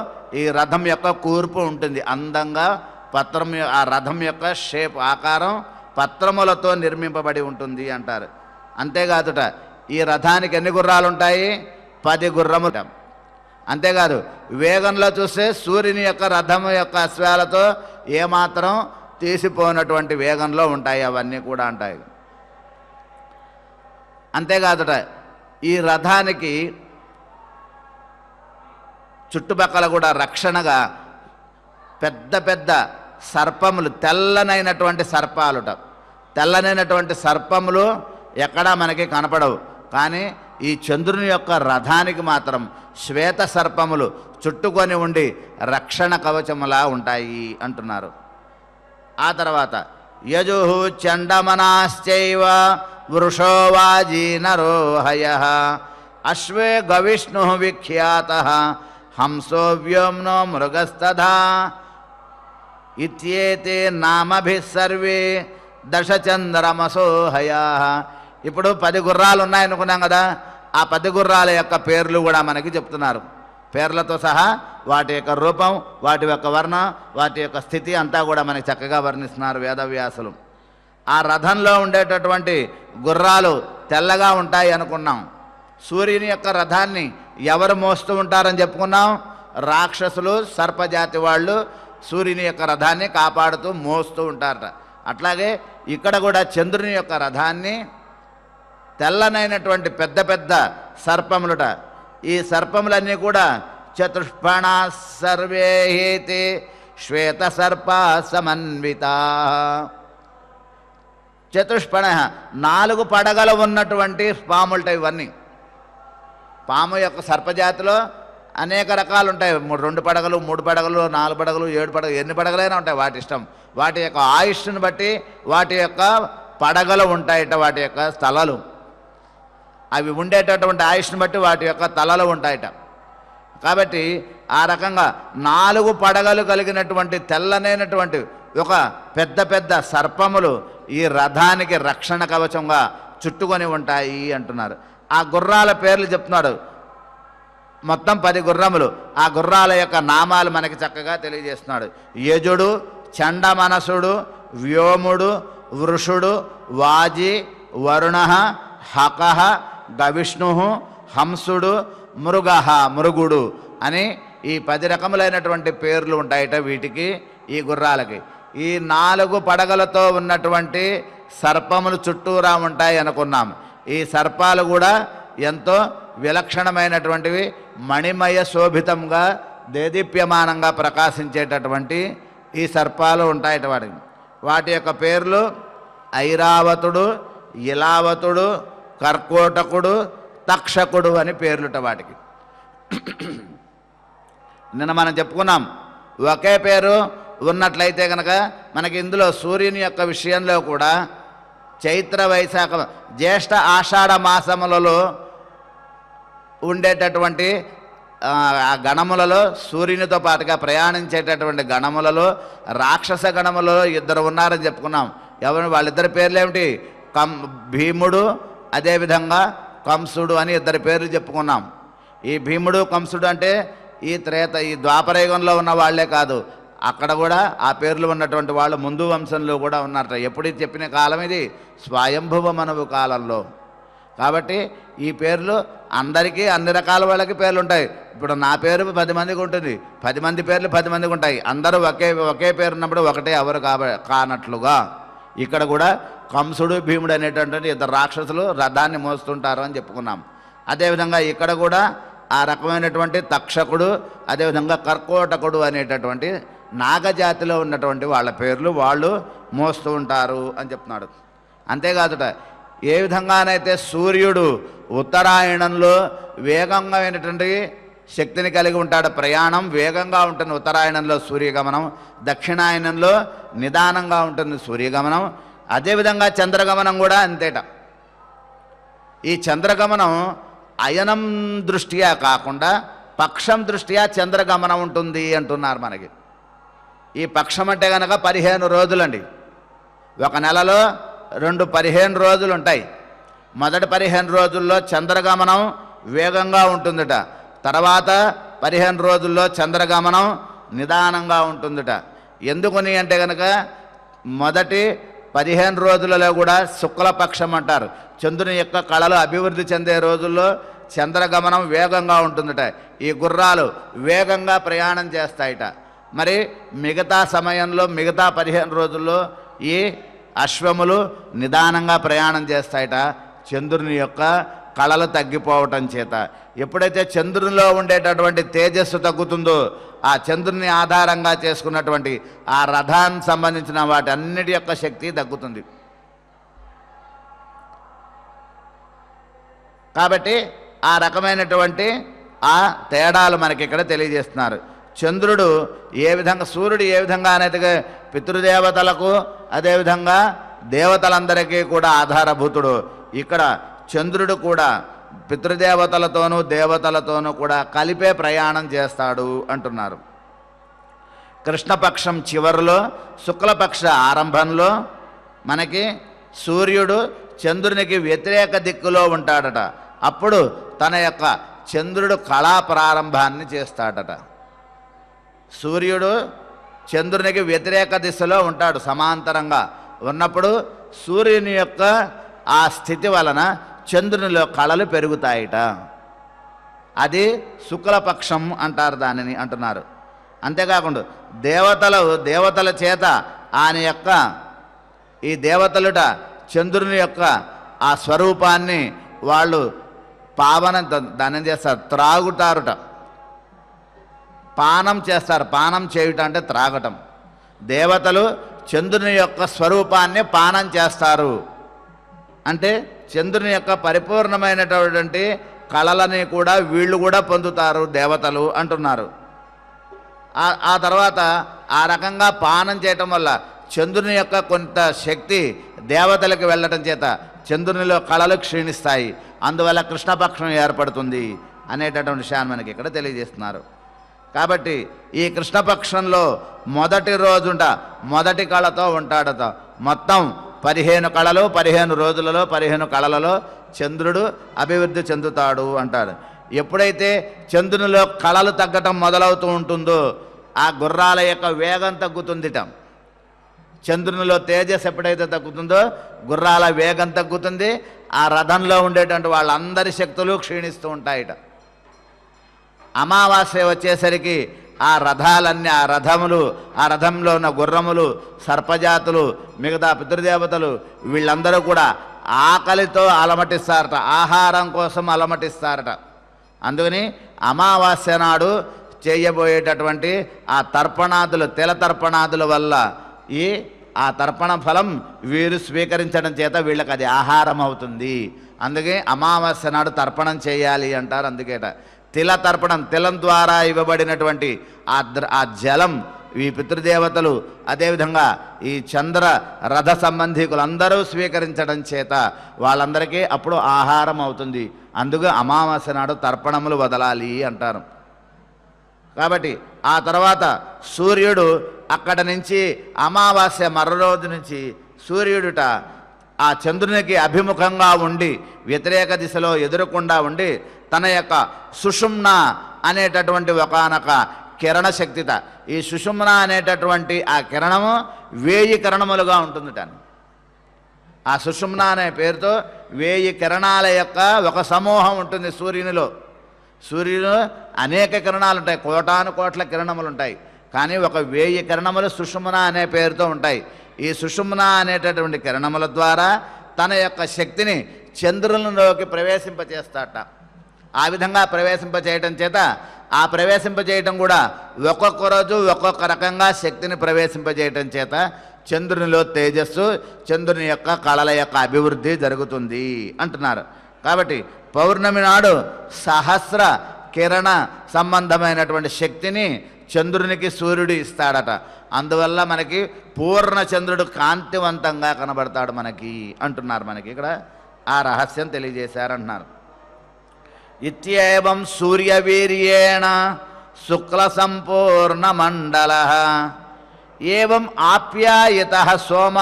ఈ రథం యొక్క కూర్పు ఉంటుంది. అందంగా పత్రం ఆ రథం యొక్క షేప్ ఆకారం పత్రములతో నిర్మింపబడి ఉంటుంది అంటారు. అంతేకాదుట ఈ రథానికి ఎన్ని గుర్రాలు ఉంటాయి? 10 గుర్రములు. అంతేకాదు వేగంలో చూస్తే సూర్యుని యొక్క రథము యొక్క అశ్వాలతో ఏమాత్రం తీసిపోయినటువంటి వేగంలో ఉంటాయి అవన్నీ కూడా ఉంటాయి. అంతేకాదుట ఈ రథానికి చుట్టుపక్కల కూడా రక్షణగా పెద్ద పెద్ద సర్పములు, తెల్లనైనటువంటి సర్పాలుట. తెల్లనైనటువంటి సర్పములు ఎక్కడా మనకి కనపడవు. కానీ ఈ చంద్రుని యొక్క రథానికి మాత్రం శ్వేత సర్పములు చుట్టుకొని ఉండి రక్షణ కవచములా ఉంటాయి అంటున్నారు. ఆ తర్వాత యజుః చండమనాశ్చైవ వృషో వాజీనరోహయః అశ్వే గవిష్ణుః విఖ్యాతః హంసో వ్యోమ్నో మృగస్తథా ఇత్యేతే నామభిః సర్వే దశచంద్రమసోహయాః. ఇప్పుడు 10 గుర్రాలు ఉన్నాయనుకున్నాం కదా, ఆ 10 గుర్రాల యొక్క పేర్లు కూడా మనకి చెప్తున్నారు. పేర్లతో సహా వాటి యొక్క రూపం, వాటి యొక్క వర్ణం, వాటి యొక్క స్థితి అంతా కూడా మనకి చక్కగా వర్ణిస్తున్నారు వేదవ్యాసులు. ఆ రథంలో ఉండేటటువంటి గుర్రాలు తెల్లగా ఉంటాయి అనుకున్నాం. సూర్యుని యొక్క రథాన్ని ఎవరు మోస్తూ ఉంటారని చెప్పుకున్నాం? రాక్షసులు, సర్పజాతి వాళ్ళు సూర్యుని యొక్క రథాన్ని కాపాడుతూ మోస్తూ ఉంటారట. అట్లాగే ఇక్కడ కూడా చంద్రుని యొక్క రథాన్ని తెల్లనైనటువంటి పెద్ద పెద్ద సర్పములుట. ఈ సర్పములన్నీ కూడా చతుష్పణా సర్వే హేతే శ్వేత సర్పా సమన్వితా. చతుష్పణ 4 పడగలు ఉన్నటువంటి పాములట ఇవన్నీ. పాము యొక్క సర్పజాతిలో అనేక రకాలు ఉంటాయి. 2 పడగలు, 3 పడగలు, 4 పడగలు, 7 పడగలు, ఎన్ని పడగలైనా ఉంటాయి. వాటి ఇష్టం, వాటి యొక్క ఆయుష్ను బట్టి వాటి యొక్క పడగలు ఉంటాయట. వాటి యొక్క తలలు, అవి ఉండేటటువంటి ఆయుష్ను బట్టి వాటి యొక్క తలలు ఉంటాయట. కాబట్టి ఆ రకంగా 4 పడగలు కలిగినటువంటి తెల్లనైనటువంటి ఒక పెద్ద పెద్ద సర్పములు ఈ రథానికి రక్షణ కవచంగా చుట్టుకొని ఉంటాయి అంటున్నారు. ఆ గుర్రాల పేర్లు చెప్తున్నాడు. మొత్తం 10 గుర్రములు. ఆ గుర్రాల యొక్క నామాలు మనకి చక్కగా తెలియజేస్తున్నాడు. యజుడు, చండమనసుడు, వ్యోముడు, వృషుడు, వాజి, వరుణ, హకః, గవిష్ణు, హంసుడు, మృగుడు అని ఈ 10 రకములైనటువంటి పేర్లు ఉంటాయట వీటికి, ఈ గుర్రాలకి. ఈ 4 పడగలతో ఉన్నటువంటి సర్పములు చుట్టూరా ఉంటాయి అనుకున్నాం. ఈ సర్పాలు కూడా ఎంతో విలక్షణమైనటువంటివి, మణిమయ శోభితంగా దేదీప్యమానంగా ప్రకాశించేటటువంటి ఈ సర్పాలు ఉంటాయట వాటికి. వాటి యొక్క పేర్లు ఐరావతుడు, ఇలావతుడు, కర్కోటకుడు, తక్షకుడు అని పేర్లుట వాటికి. నిన్న మనం చెప్పుకున్నాం, ఒకే పేరు ఉన్నట్లయితే కనుక మనకి ఇందులో సూర్యుని యొక్క విషయంలో కూడా చైత్ర వైశాఖ జ్యేష్ఠ ఆషాఢ మాసములలో ఉండేటటువంటి ఆ గణములలో సూర్యునితో పాటుగా ప్రయాణించేటటువంటి గణములలో రాక్షస గణములలో 2 ఉన్నారని చెప్పుకున్నాం. ఎవరు వాళ్ళిద్దరి పేర్లు ఏమిటి? భీముడు, అదేవిధంగా కంసుడు అని 2 పేర్లు చెప్పుకున్నాం. ఈ భీముడు కంసుడు అంటే ఈ ద్వాపరయుగంలో ఉన్న వాళ్లే కాదు, అక్కడ కూడా ఆ పేర్లు ఉన్నటువంటి వాళ్ళు ముందు వంశంలో కూడా ఉన్నారట. ఎప్పుడు చెప్పిన కాలం ఇది? స్వయంభువ మనువు కాలంలో. కాబట్టి ఈ పేర్లు అందరికీ అన్ని రకాల వాళ్ళకి పేర్లు ఉంటాయి. ఇప్పుడు నా పేరు 10 మందికి ఉంటుంది, 10 మంది పేర్లు 10 మందికి ఉంటాయి. అందరూ ఒకే పేరు ఉన్నప్పుడు ఒకటే ఎవరు కానట్లుగా ఇక్కడ కూడా కంసుడు, భీముడు అనేటటువంటి 2 రాక్షసులు రథాన్ని మోస్తుంటారు అని చెప్పుకున్నాం. అదేవిధంగా ఇక్కడ కూడా ఆ రకమైనటువంటి తక్షకుడు, అదేవిధంగా కర్కోటకుడు అనేటటువంటి నాగజాతిలో ఉన్నటువంటి వాళ్ళ పేర్లు వాళ్ళు మోస్తూ ఉంటారు అని చెప్తున్నాడు. అంతేకాదుట, ఏ విధంగానైతే సూర్యుడు ఉత్తరాయణంలో వేగంగా అయినటువంటి శక్తిని కలిగి ఉంటాడు, ప్రయాణం వేగంగా ఉంటుంది ఉత్తరాయణంలో సూర్యగమనం, దక్షిణాయనంలో నిదానంగా ఉంటుంది సూర్యగమనం. అదేవిధంగా చంద్రగమనం కూడా అంతేట. ఈ చంద్రగమనం అయనం దృష్ట్యా కాకుండా పక్షం దృష్ట్యా చంద్రగమనం ఉంటుంది అంటున్నారు మనకి. ఈ పక్షం అంటే కనుక 15 రోజులండి. ఒక నెలలో 15 రోజులు ఉంటాయి. మొదటి 15 రోజుల్లో చంద్రగమనం వేగంగా ఉంటుందట, తర్వాత 15 రోజుల్లో చంద్రగమనం నిదానంగా ఉంటుందట. ఎందుకని అంటే కనుక మొదటి 15 రోజులలో కూడా శుక్లపక్షం అంటారు. చంద్రుని యొక్క కళలు అభివృద్ధి చెందే రోజుల్లో చంద్రగమనం వేగంగా ఉంటుందట. ఈ గుర్రాలు వేగంగా ప్రయాణం చేస్తాయిట. మరి మిగతా సమయంలో మిగతా 15 రోజుల్లో ఈ అశ్వములు నిదానంగా ప్రయాణం చేస్తాయిట, చంద్రుని యొక్క కళలు తగ్గిపోవటం చేత. ఎప్పుడైతే చంద్రునిలో ఉండేటటువంటి తేజస్సు తగ్గుతుందో, ఆ చంద్రుని ఆధారంగా చేసుకున్నటువంటి ఆ రథానికి సంబంధించిన వాటి అన్నిటి యొక్క శక్తి తగ్గుతుంది. కాబట్టి ఆ రకమైనటువంటి ఆ తేడాలు మనకి ఇక్కడ తెలియజేస్తున్నారు. చంద్రుడు ఏ విధంగా, సూర్యుడు ఏ విధంగా అనేది పితృదేవతలకు అదేవిధంగా దేవతలందరికీ కూడా ఆధారభూతుడు, ఇక్కడ చంద్రుడు కూడా పితృదేవతలతోనూ దేవతలతోనూ కూడా కలిపే ప్రయాణం చేస్తాడు అంటున్నారు. కృష్ణపక్షం చివరిలో, శుక్లపక్ష ఆరంభంలో మనకి సూర్యుడు చంద్రునికి వ్యతిరేక దిక్కులో ఉంటాడట. అప్పుడు తన యొక్క చంద్రుడు కళా ప్రారంభాన్ని చేస్తాడట. సూర్యుడు చంద్రునికి వ్యతిరేక దిశలో ఉంటాడు, సమాంతరంగా ఉన్నప్పుడు సూర్యుని యొక్క ఆ స్థితి వలన చంద్రునిలో కళలు పెరుగుతాయిట. అది శుక్లపక్షం అంటారు దానిని అంటున్నారు. అంతేకాకుండా దేవతల చేత ఆయన యొక్క ఈ దేవతలుట చంద్రుని యొక్క ఆ స్వరూపాన్ని వాళ్ళు దాన్ని చేస్తారు, త్రాగుతారుట, పానం చేస్తారు. పానం చేయుట అంటే త్రాగటం. దేవతలు చంద్రుని యొక్క స్వరూపాన్ని పానం చేస్తారు అంటే చంద్రుని యొక్క పరిపూర్ణమైనటువంటి కళలని కూడా వీళ్ళు కూడా పొందుతారు దేవతలు అంటున్నారు. ఆ తర్వాత ఆ రకంగా పానం చేయటం వల్ల చంద్రుని యొక్క కొంత శక్తి దేవతలకు వెళ్ళటం చేత చంద్రునిలో కళలు క్షీణిస్తాయి, అందువల్ల కృష్ణపక్షం ఏర్పడుతుంది అనేటటువంటి విషయాన్ని మనకి ఇక్కడ తెలియజేస్తున్నారు. కాబట్టి ఈ కృష్ణపక్షంలో మొదటి రోజుంట మొదటి కళతో ఉంటాడట. మొత్తం 15 కళలు, 15 రోజులలో 15 కళలలో చంద్రుడు అభివృద్ధి చెందుతాడు అంటాడు. ఎప్పుడైతే చంద్రునిలో కళలు తగ్గటం మొదలవుతూ ఉంటుందో ఆ గుర్రాల యొక్క వేగం తగ్గుతుందిట. చంద్రునిలో తేజస్సు ఎప్పుడైతే తగ్గుతుందో గుర్రాల వేగం తగ్గుతుంది, ఆ రథంలో ఉండేటువంటి వాళ్ళందరి శక్తులు క్షీణిస్తూ ఉంటాయిట. అమావాస్య వచ్చేసరికి ఆ రథాలన్నీ, ఆ రథములు, ఆ రథంలో ఉన్న గుర్రములు, సర్పజాతులు, మిగతా పితృదేవతలు వీళ్ళందరూ కూడా ఆకలితో అలమటిస్తారట, ఆహారం కోసం అలమటిస్తారట. అందుకని అమావాస్య నాడు చేయబోయేటటువంటి ఆ తర్పణాదులు, తెల తర్పణాదుల వల్ల ఆ తర్పణ ఫలం వీరు స్వీకరించడం చేత వీళ్ళకి అది ఆహారం అవుతుంది. అందుకే అమావాస్య నాడు తర్పణం చేయాలి అంటారు. అందుకేట తిల తర్పణం, తిలం ద్వారా ఇవ్వబడినటువంటి ఆ జలం ఈ పితృదేవతలు, అదేవిధంగా ఈ చంద్ర రథ సంబంధికులందరూ స్వీకరించడం చేత వాళ్ళందరికీ అప్పుడు ఆహారం అవుతుంది. అందుకు అమావాస్య నాడు తర్పణములు వదలాలి అంటారు. కాబట్టి ఆ తర్వాత సూర్యుడు అక్కడ నుంచి అమావాస్య మరోరోజు నుంచి సూర్యుడుట ఆ చంద్రునికి అభిముఖంగా ఉండి వ్యతిరేక దిశలో ఎదురకుండా ఉండి తన యొక్క సుషుమ్న అనేటటువంటి ఒకానొక కిరణ శక్తిత, ఈ సుషుమ్న అనేటటువంటి ఆ కిరణము 1000 కిరణములుగా ఉంటుందిట. ఆ సుషుమ్న అనే పేరుతో 1000 కిరణాల యొక్క ఒక సమూహం ఉంటుంది సూర్యునిలో. సూర్యుడు అనేక కిరణాలు ఉంటాయి, కోటాను కోట్ల కిరణములు ఉంటాయి, కానీ ఒక 1000 కిరణములు సుషుమ్న అనే పేరుతో ఉంటాయి. ఈ సుషుమ్న అనేటటువంటి కిరణముల ద్వారా తన యొక్క శక్తిని చంద్రునిలోకి ప్రవేశింపచేస్తాట. ఆ విధంగా ప్రవేశింపచేయటం చేత ఆ ప్రవేశింపచేయటం కూడా ఒక్కొక్క రోజు ఒక్కొక్క రకంగా శక్తిని ప్రవేశింపచేయటం చేత చంద్రునిలో తేజస్సు, చంద్రుని యొక్క కళల యొక్క అభివృద్ధి జరుగుతుంది అంటున్నారు. కాబట్టి పౌర్ణమి నాడు సహస్ర కిరణ సంబంధమైనటువంటి శక్తిని చంద్రునికి సూర్యుడు ఇస్తాడట. అందువల్ల మనకి పూర్ణ చంద్రుడు కాంతివంతంగా కనబడతాడు మనకి అంటున్నారు. మనకి ఇక్కడ ఆ రహస్యం తెలియజేశారంటున్నారు. ఇత్యేవం సూర్యవీర్యేణ శుక్ల సంపూర్ణ మండల ఏవం ఆప్యాయత సోమ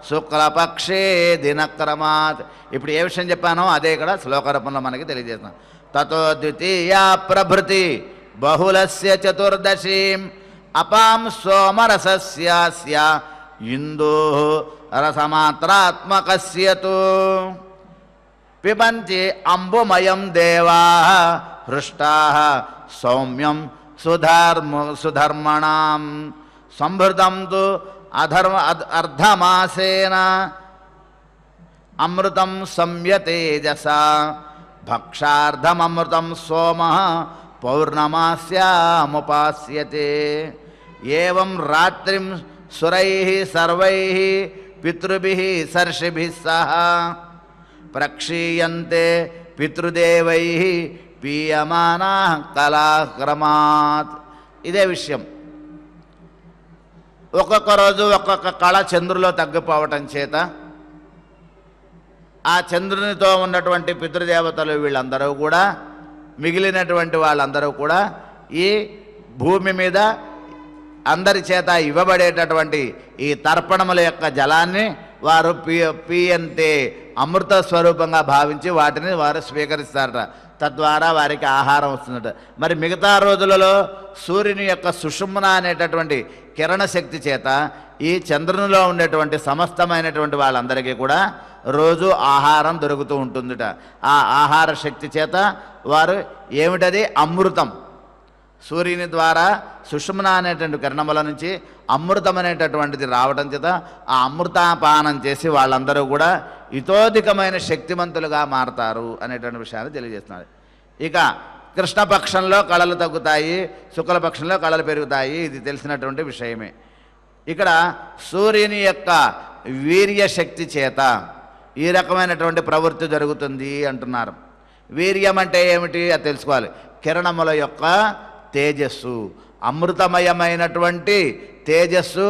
శుక్లపక్షే దినక్రమాత్. ఇప్పుడు ఏ విషయం చెప్పానో అదే ఇక్కడ శ్లోకరూపంలో మనకి తెలియజేస్తున్నాం. తతో ద్వితీయా ప్రభృతి బహుళస్య చతుర్దశీం అపాం సోమరసస్యాస్య ఇందో రసమాత్రాత్మకస్యతు పిబంతి అంబుమయం దేవాః హృష్టాః సౌమ్యం సుధర్మణాం సంభృతం తు అర్ధమాసేన అమృతం సంయతేజసా భక్షార్ధమమృతం సోమః పౌర్ణమాస్యాముపాస్యతే. ఏవం రాత్రిం సురైః సర్వైః పితృభిః సర్షిభిః సహ ప్రక్షీయంతే పితృదేవైః పీయమానాః కళాక్రమాత్. ఇదే విషయం. ఒక్కొక్క రోజు ఒక్కొక్క కళ చంద్రులో తగ్గిపోవటం చేత ఆ చంద్రునితో ఉన్నటువంటి పితృదేవతలు వీళ్ళందరూ కూడా, మిగిలినటువంటి వాళ్ళందరూ కూడా ఈ భూమి మీద అందరి చేత ఇవ్వబడేటటువంటి ఈ తర్పణముల యొక్క జలాన్ని వారు పీయంతే అమృత స్వరూపంగా భావించి వాటిని వారు స్వీకరిస్తారట. తద్వారా వారికి ఆహారం వస్తుందట. మరి మిగతా రోజులలో సూర్యుని యొక్క సుషుమ్న అనేటటువంటి కిరణ శక్తి చేత ఈ చంద్రునిలో ఉండేటువంటి సమస్తమైనటువంటి వాళ్ళందరికీ కూడా రోజు ఆహారం దొరుకుతూ ఉంటుందిట. ఆ ఆహార శక్తి చేత వారు ఏమిటది అమృతం, సూర్యుని ద్వారా సుషుమ్న అనేటువంటి కిరణముల నుంచి అమృతం అనేటటువంటిది రావడం చేత ఆ అమృతాపానం చేసి వాళ్ళందరూ కూడా ఇతోధికమైన శక్తిమంతులుగా మారతారు అనేటువంటి విషయాన్ని తెలియజేస్తున్నారు. ఇక కృష్ణపక్షంలో కళలు తగ్గుతాయి, శుక్లపక్షంలో కళలు పెరుగుతాయి, ఇది తెలిసినటువంటి విషయమే. ఇక్కడ సూర్యుని యొక్క వీర్య శక్తి చేత ఈ రకమైనటువంటి ప్రవృత్తి జరుగుతుంది అంటున్నారు. వీర్యం అంటే ఏమిటి అది తెలుసుకోవాలి. కిరణముల యొక్క తేజస్సు, అమృతమయమైనటువంటి తేజస్సు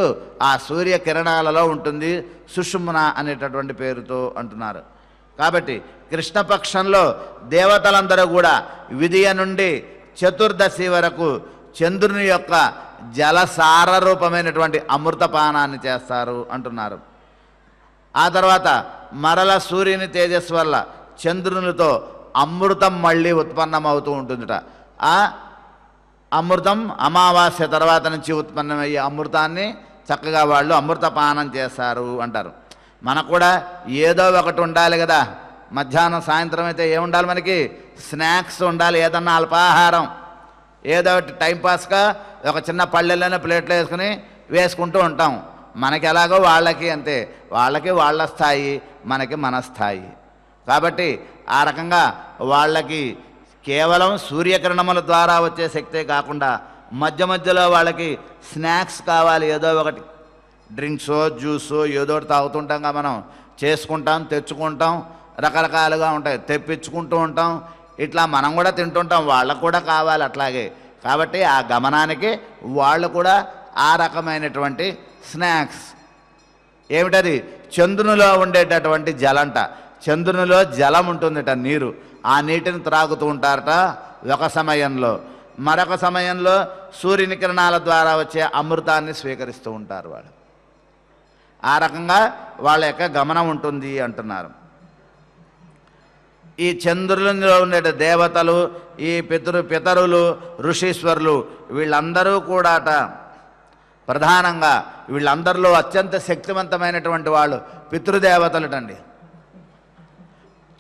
ఆ సూర్య కిరణాలలో ఉంటుంది, సుషుమ్న అనేటటువంటి పేరుతో అంటున్నారు. కాబట్టి కృష్ణపక్షంలో దేవతలందరూ కూడా విదియ నుండి చతుర్దశి వరకు చంద్రుని యొక్క జలసార రూపమైనటువంటి అమృతపానాన్ని చేస్తారు అంటున్నారు. ఆ తర్వాత మరల సూర్యుని తేజస్సు వల్ల చంద్రునితో అమృతం మళ్ళీ ఉత్పన్నమవుతూ ఉంటుందిట. ఆ అమృతం అమావాస్య తర్వాత నుంచి ఉత్పన్నమయ్యే అమృతాన్ని చక్కగా వాళ్ళు అమృతపానం చేస్తారు అంటారు. మనకు కూడా ఏదో ఒకటి ఉండాలి కదా. మధ్యాహ్నం సాయంత్రం అయితే ఏముండాలి మనకి? స్నాక్స్ ఉండాలి, ఏదన్నా అల్పాహారం, ఏదో ఒకటి టైంపాస్గా ఒక చిన్న పళ్ళెల్లోనే ప్లేట్లో వేసుకుంటూ ఉంటాం. మనకి ఎలాగో వాళ్ళకి అంతే, వాళ్ళకి వాళ్ళ స్థాయి, మనకి మన స్థాయి. కాబట్టి ఆ రకంగా వాళ్ళకి కేవలం సూర్యకిరణముల ద్వారా వచ్చే శక్తే కాకుండా మధ్య మధ్యలో వాళ్ళకి స్నాక్స్ కావాలి, ఏదో ఒకటి డ్రింక్సో జ్యూసో ఏదో ఒకటి తాగుతుంటాంగా, మనం చేసుకుంటాం, తెచ్చుకుంటాం, రకరకాలుగా ఉంటాయి, తెప్పించుకుంటూ ఉంటాం. ఇట్లా మనం కూడా తింటుంటాం, వాళ్ళకు కూడా కావాలి అట్లాగే. కాబట్టి ఆ గమనానికి వాళ్ళు కూడా ఆ రకమైనటువంటి స్నాక్స్. ఏమిటది? చంద్రునిలో ఉండేటటువంటి జలంట. చంద్రునిలో జలం ఉంటుందట, నీరు. ఆ నీటిని త్రాగుతూ ఉంటారట ఒక సమయంలో. మరొక సమయంలో సూర్యుని కిరణాల ద్వారా వచ్చే అమృతాన్ని స్వీకరిస్తూ ఉంటారు వాళ్ళు. ఆ రకంగా వాళ్ళ యొక్క గమనం ఉంటుంది అంటున్నారు. ఈ చంద్రునిలో ఉండే దేవతలు, ఈ పితరులు, ఋషీశ్వరులు, వీళ్ళందరూ కూడా ప్రధానంగా వీళ్ళందరిలో అత్యంత శక్తివంతమైనటువంటి వాళ్ళు పితృదేవతలుటండి.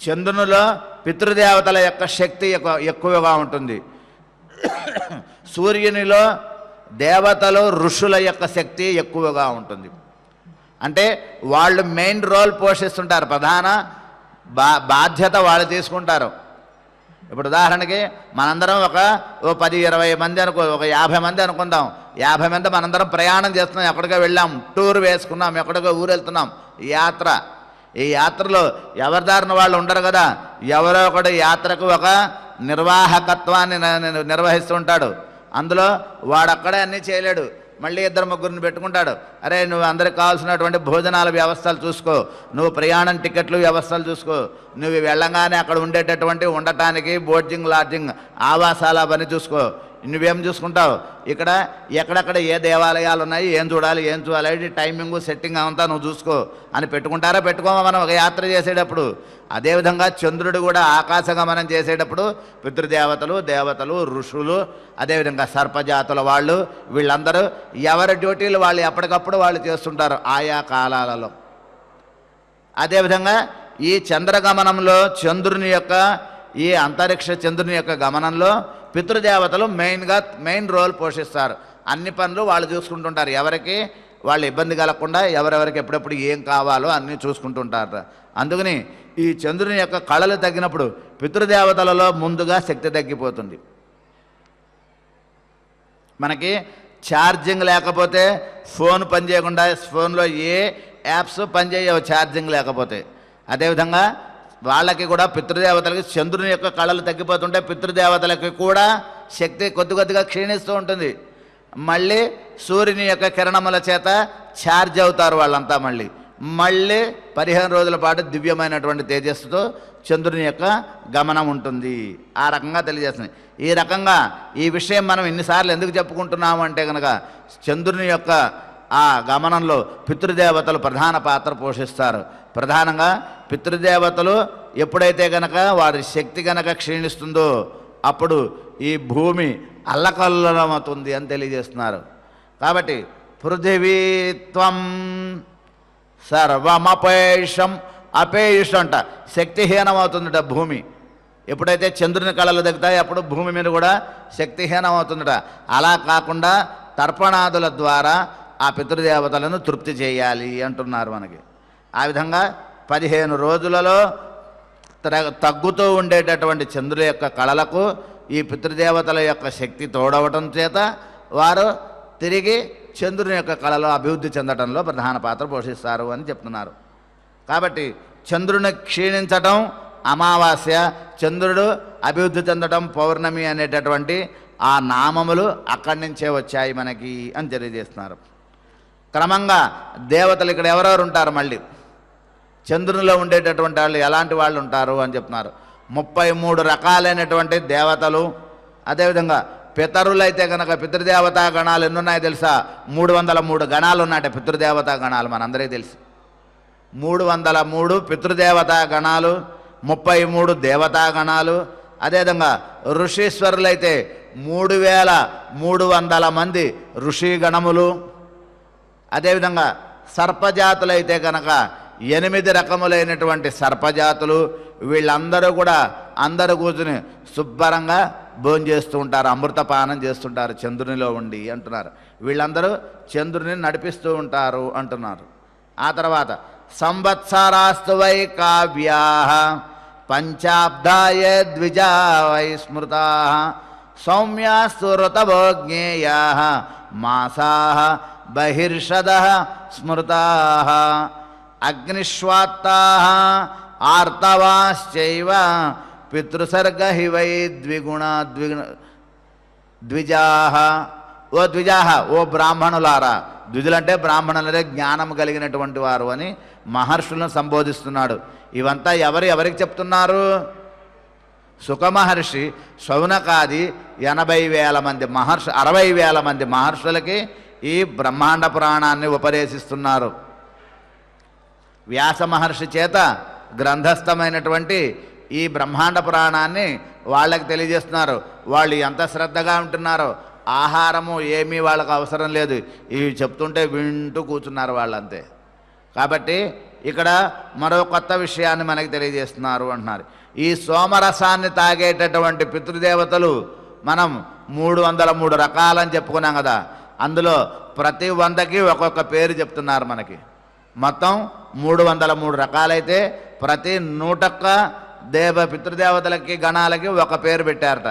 చంద్రునిలో పితృదేవతల యొక్క శక్తి ఎక్కువగా ఉంటుంది. సూర్యునిలో దేవతలు, ఋషుల యొక్క శక్తి ఎక్కువగా ఉంటుంది. అంటే వాళ్ళు మెయిన్ రోల్ పోషిస్తుంటారు, ప్రధాన బాధ్యత వాళ్ళు తీసుకుంటారు. ఇప్పుడు ఉదాహరణకి మనందరం ఒక 10-20 మంది ఒక 50 మంది అనుకుందాం. 50 మంది మనందరం ప్రయాణం చేస్తున్నాం, ఎక్కడికో వెళ్ళాం, టూర్ వేసుకున్నాం, ఎక్కడికో ఊరు వెళ్తున్నాం, యాత్ర. ఈ యాత్రలో ఎవరి దారిన వాళ్ళు ఉండరు కదా. ఎవరో ఒకడు యాత్రకు ఒక నిర్వాహకత్వాన్ని నిర్వహిస్తూ ఉంటాడు. అందులో వాడక్కడే అన్నీ చేయలేడు, మళ్ళీ 2-3 పెట్టుకుంటాడు. అరే, నువ్వు అందరికి కావాల్సినటువంటి భోజనాల వ్యవస్థలు చూసుకో, నువ్వు ప్రయాణం టికెట్లు వ్యవస్థలు చూసుకో, నువ్వు వెళ్ళంగానే అక్కడ ఉండేటటువంటి ఉండటానికి బోర్డింగ్, లాడ్జింగ్, ఆవాసాల పని చూసుకో. నువ్వేం చూసుకుంటావు? ఇక్కడ ఎక్కడెక్కడ ఏ దేవాలయాలు ఉన్నాయి, ఏం చూడాలి, టైమింగు, సెట్టింగ్ అంతా నువ్వు చూసుకో అని పెట్టుకుంటారా? పెట్టుకోమా మనం ఒక యాత్ర చేసేటప్పుడు. అదేవిధంగా చంద్రుడు కూడా ఆకాశగమనం చేసేటప్పుడు పితృదేవతలు, దేవతలు, ఋషులు, అదేవిధంగా సర్పజాతుల వాళ్ళు, వీళ్ళందరూ ఎవరి డ్యూటీలు వాళ్ళు ఎప్పటికప్పుడు వాళ్ళు చేస్తుంటారు ఆయా కాలాలలో. అదేవిధంగా ఈ చంద్రగమనంలో చంద్రుని యొక్క ఈ అంతరిక్ష చంద్రుని యొక్క గమనంలో పితృదేవతలు మెయిన్ రోల్ పోషిస్తారు. అన్ని పనులు వాళ్ళు చూసుకుంటుంటారు, ఎవరికి వాళ్ళు ఇబ్బంది కలగకుండా ఎవరెవరికి ఎప్పుడెప్పుడు ఏం కావాలో అన్నీ చూసుకుంటుంటారు. అందుకని ఈ చంద్రుని యొక్క కళలు తగ్గినప్పుడు పితృదేవతలలో ముందుగా శక్తి తగ్గిపోతుంది. మనకి ఛార్జింగ్ లేకపోతే ఫోన్ పనిచేయకుండా, ఫోన్లో ఏ యాప్స్ పనిచేయవు ఛార్జింగ్ లేకపోతే. అదేవిధంగా వాళ్ళకి కూడా పితృదేవతలకి చంద్రుని యొక్క కళలు తగ్గిపోతుంటే పితృదేవతలకి కూడా శక్తి కొద్దిగా క్షీణిస్తూ ఉంటుంది. మళ్ళీ సూర్యుని యొక్క కిరణముల చేత ఛార్జ్ అవుతారు వాళ్ళంతా. మళ్ళీ 15 రోజుల పాటు దివ్యమైనటువంటి తేజస్సుతో చంద్రుని యొక్క గమనం ఉంటుంది. ఆ రకంగా తెలియజేస్తుంది. ఈ రకంగా ఈ విషయం మనం ఇన్నిసార్లు ఎందుకు చెప్పుకుంటున్నాము అంటే కనుక చంద్రుని యొక్క ఆ గమనంలో పితృదేవతలు ప్రధాన పాత్ర పోషిస్తారు. ప్రధానంగా పితృదేవతలు ఎప్పుడైతే గనక వారి శక్తి గనక క్షీణిస్తుందో అప్పుడు ఈ భూమి అల్లకల్లమవుతుంది అని తెలియజేస్తున్నారు. కాబట్టి పృథివీత్వం సర్వమపేషం, అపేషం అంట, శక్తిహీనం అవుతుందట భూమి. ఎప్పుడైతే చంద్రుని కళలు తగ్గుతాయి అప్పుడు భూమి మీద కూడా శక్తిహీనం అవుతుందట. అలా కాకుండా తర్పణాదుల ద్వారా ఆ పితృదేవతలను తృప్తి చేయాలి అంటున్నారు మనకి. ఆ విధంగా 15 రోజులలో తగ్గుతూ ఉండేటటువంటి చంద్రుల యొక్క కళలకు ఈ పితృదేవతల యొక్క శక్తి తోడవటం చేత వారు తిరిగి చంద్రుని యొక్క కళలో అభివృద్ధి చెందడంలో ప్రధాన పాత్ర పోషిస్తారు అని చెప్తున్నారు. కాబట్టి చంద్రుని క్షీణించటం అమావాస్య, చంద్రుడు అభివృద్ధి చెందడం పౌర్ణమి అనేటటువంటి ఆ నామములు అక్కడి నుంచే వచ్చాయి మనకి అని తెలియజేస్తున్నారు. క్రమంగా దేవతలు ఇక్కడ ఎవరెవరు ఉంటారు? మళ్ళీ చంద్రునిలో ఉండేటటువంటి వాళ్ళు ఎలాంటి వాళ్ళు ఉంటారు అని చెప్తున్నారు. 33 రకాలైనటువంటి దేవతలు. అదేవిధంగా పితరులైతే కనుక పితృదేవతా గణాలు ఎన్నున్నాయో తెలుసా? 303 గణాలు ఉన్నాయట పితృదేవతా గణాలు, మనందరికీ తెలుసు. 303 పితృదేవతా గణాలు, 33 దేవతా గణాలు. అదేవిధంగా ఋషీశ్వరులైతే 3300 మంది ఋషి గణములు. అదేవిధంగా సర్పజాతులైతే కనుక 8 రకములైనటువంటి సర్పజాతులు. వీళ్ళందరూ కూడా అందరూ కూర్చుని శుభ్రంగా భోంచేస్తూ ఉంటారు, అమృతపానం చేస్తుంటారు చంద్రునిలో ఉండి అంటున్నారు. వీళ్ళందరూ చంద్రుని నడిపిస్తూ ఉంటారు అంటున్నారు. ఆ తర్వాత సంవత్సరాస్తు వై కావ్యా పంచాబ్దాయ ద్విజా వై స్మృతా సౌమ్యాస్తు ఋతవో జ్ఞేయా మాసా బహిర్షద స్మృతా అగ్నిశ్వాత్తా ఆర్తవాశ్చైవ పితృసర్గ హి వై ద్విజాహ. ఓ ద్విజాహ, ఓ బ్రాహ్మణులారా. ద్విజులంటే బ్రాహ్మణులే, జ్ఞానం కలిగినటువంటి వారు అని మహర్షులను సంబోధిస్తున్నాడు. ఇవంతా ఎవరికి చెప్తున్నారు? సుఖమహర్షి శౌనకాది 80,000 మంది 60,000 మంది మహర్షులకి ఈ బ్రహ్మాండ పురాణాన్ని ఉపదేశిస్తున్నారు. వ్యాస మహర్షి చేత గ్రంథస్థమైనటువంటి ఈ బ్రహ్మాండ పురాణాన్ని వాళ్ళకి తెలియజేస్తున్నారు. వాళ్ళు ఎంత శ్రద్ధగా ఉంటున్నారో, ఆహారము ఏమీ వాళ్ళకు అవసరం లేదు, ఇవి చెప్తుంటే వింటూ కూర్చున్నారు వాళ్ళంతే. కాబట్టి ఇక్కడ మరో కొత్త విషయాన్ని మనకి తెలియజేస్తున్నారు అంటున్నారు. ఈ సోమరసాన్ని తాగేటటువంటి పితృదేవతలు మనం 303 రకాలని చెప్పుకున్నాం కదా. అందులో ప్రతి 100కి ఒక్కొక్క పేరు చెప్తున్నారు మనకి. మొత్తం 303 రకాలైతే ప్రతి 101 పితృదేవతలకి గణాలకి ఒక పేరు పెట్టారట.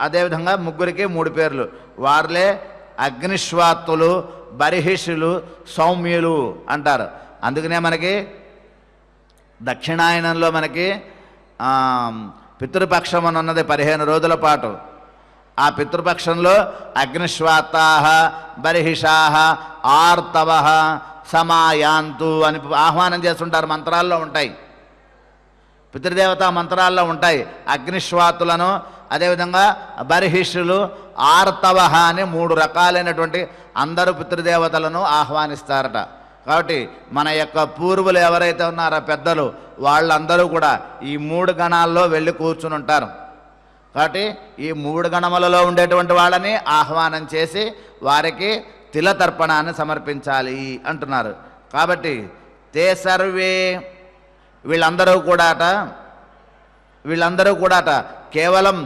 అదేవిధంగా ముగ్గురికి 3 పేర్లు. వారులే అగ్నిశ్వాత్తులు, బర్హిషులు, సౌమ్యులు అంటారు. అందుకనే మనకి దక్షిణాయనంలో మనకి పితృపక్షం అని ఉన్నది 15 రోజుల పాటు. ఆ పితృపక్షంలో అగ్నిశ్వాత్తాహ బర్హిషాహ ఆర్తవ సమాయాంతు అని ఆహ్వానం చేస్తుంటారు. మంత్రాల్లో ఉంటాయి, పితృదేవతా మంత్రాల్లో ఉంటాయి. అగ్నిశ్వాతులను, అదేవిధంగా బర్హిషులు, ఆర్తవ అని 3 రకాలైనటువంటి అందరూ పితృదేవతలను ఆహ్వానిస్తారట. కాబట్టి మన యొక్క పూర్వులు ఎవరైతే ఉన్నారో పెద్దలు, వాళ్ళందరూ కూడా ఈ 3 గణాల్లో వెళ్ళి కూర్చుని ఉంటారు. కాబట్టి ఈ 3 గణములలో ఉండేటువంటి వాళ్ళని ఆహ్వానం చేసి వారికి తిలతర్పణాన్ని సమర్పించాలి అంటున్నారు. కాబట్టి తే సర్వే వీళ్ళందరూ కూడాట కేవలం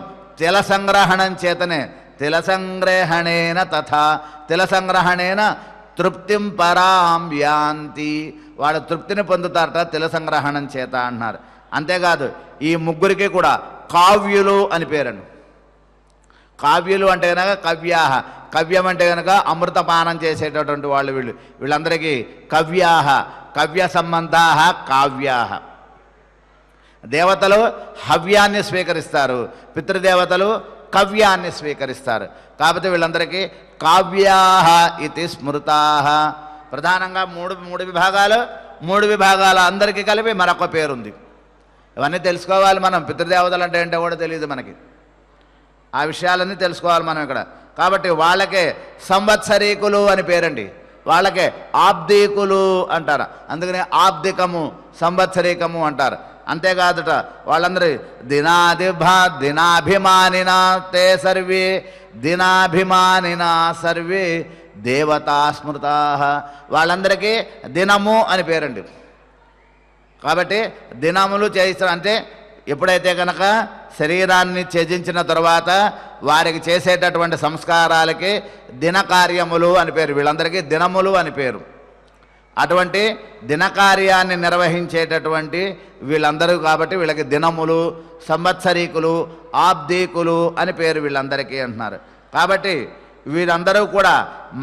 తిల సంగ్రహణం చేతనే, తిల సంగ్రహణేన తథా తిల సంగ్రహణేన తృప్తిం పరాం యాంతి, వాళ్ళ తృప్తిని పొందుతారట తిల సంగ్రహణం చేత అన్నారు. అంతేకాదు ఈ ముగ్గురికి కూడా కావ్యులు అని పేరండి. కావ్యులు అంటే కనుక కవ్యాహ, కవ్యం అంటే కనుక అమృతపానం చేసేటటువంటి వాళ్ళు వీళ్ళందరికీ కవ్యాహ, కవ్య సంబంధాహ కావ్యాహ. దేవతలు హవ్యాన్ని స్వీకరిస్తారు, పితృదేవతలు కవ్యాన్ని స్వీకరిస్తారు. కాబట్టి వీళ్ళందరికీ కావ్యాహ ఇది స్మృతాహ. ప్రధానంగా మూడు విభాగాలు, 3 విభాగాల అందరికీ కలిపి మరొక పేరుంది. ఇవన్నీ తెలుసుకోవాలి మనం. పితృదేవతలు అంటే ఏంటో కూడా తెలియదు మనకి. ఆ విషయాలన్నీ తెలుసుకోవాలి మనం ఇక్కడ. కాబట్టి వాళ్ళకే సంవత్సరీకులు అని పేరండి, వాళ్ళకే ఆబ్దీకులు అంటారు. అందుకనే ఆబ్దికము, సంవత్సరీకము అంటారు. అంతేకాదుట వాళ్ళందరూ దినాభిమానినా తే సర్వే దినాభిమానినా సర్వే దేవతా స్మృతా. వాళ్ళందరికీ దినము అని పేరండి. కాబట్టి దినములు చేయిస్తారు అంటే ఎప్పుడైతే కనుక శరీరాన్ని త్యజించిన తర్వాత వారికి చేసేటటువంటి సంస్కారాలకి దినకార్యములు అని పేరు. వీళ్ళందరికీ దినములు అని పేరు. అటువంటి దినకార్యాన్ని నిర్వహించేటటువంటి వీళ్ళందరూ కాబట్టి వీళ్ళకి దినములు, సంవత్సరీకులు, ఆబ్దీకులు అని పేరు వీళ్ళందరికీ అంటున్నారు. కాబట్టి వీరందరూ కూడా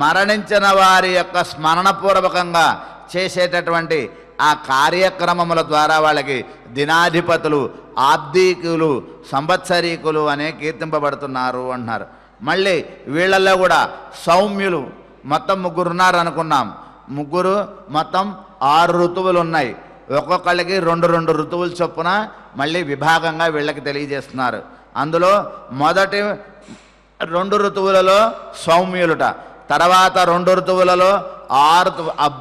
మరణించిన వారి యొక్క స్మరణపూర్వకంగా చేసేటటువంటి ఆ కార్యక్రమముల ద్వారా వాళ్ళకి దినాధిపతులు, ఆబ్దీకులు, సంవత్సరీకులు అనే కీర్తింపబడుతున్నారు అంటున్నారు. మళ్ళీ వీళ్ళల్లో కూడా సౌమ్యులు మొత్తం 3 ఉన్నారు అనుకున్నాం. 3 మొత్తం 6 ఋతువులు ఉన్నాయి. ఒక్కొక్కళ్ళకి 2 ఋతువులు చొప్పున మళ్ళీ విభాగంగా వీళ్ళకి తెలియజేస్తున్నారు. అందులో మొదటి 2 ఋతువులలో సౌమ్యులుట, తర్వాత 2 ఋతువులలో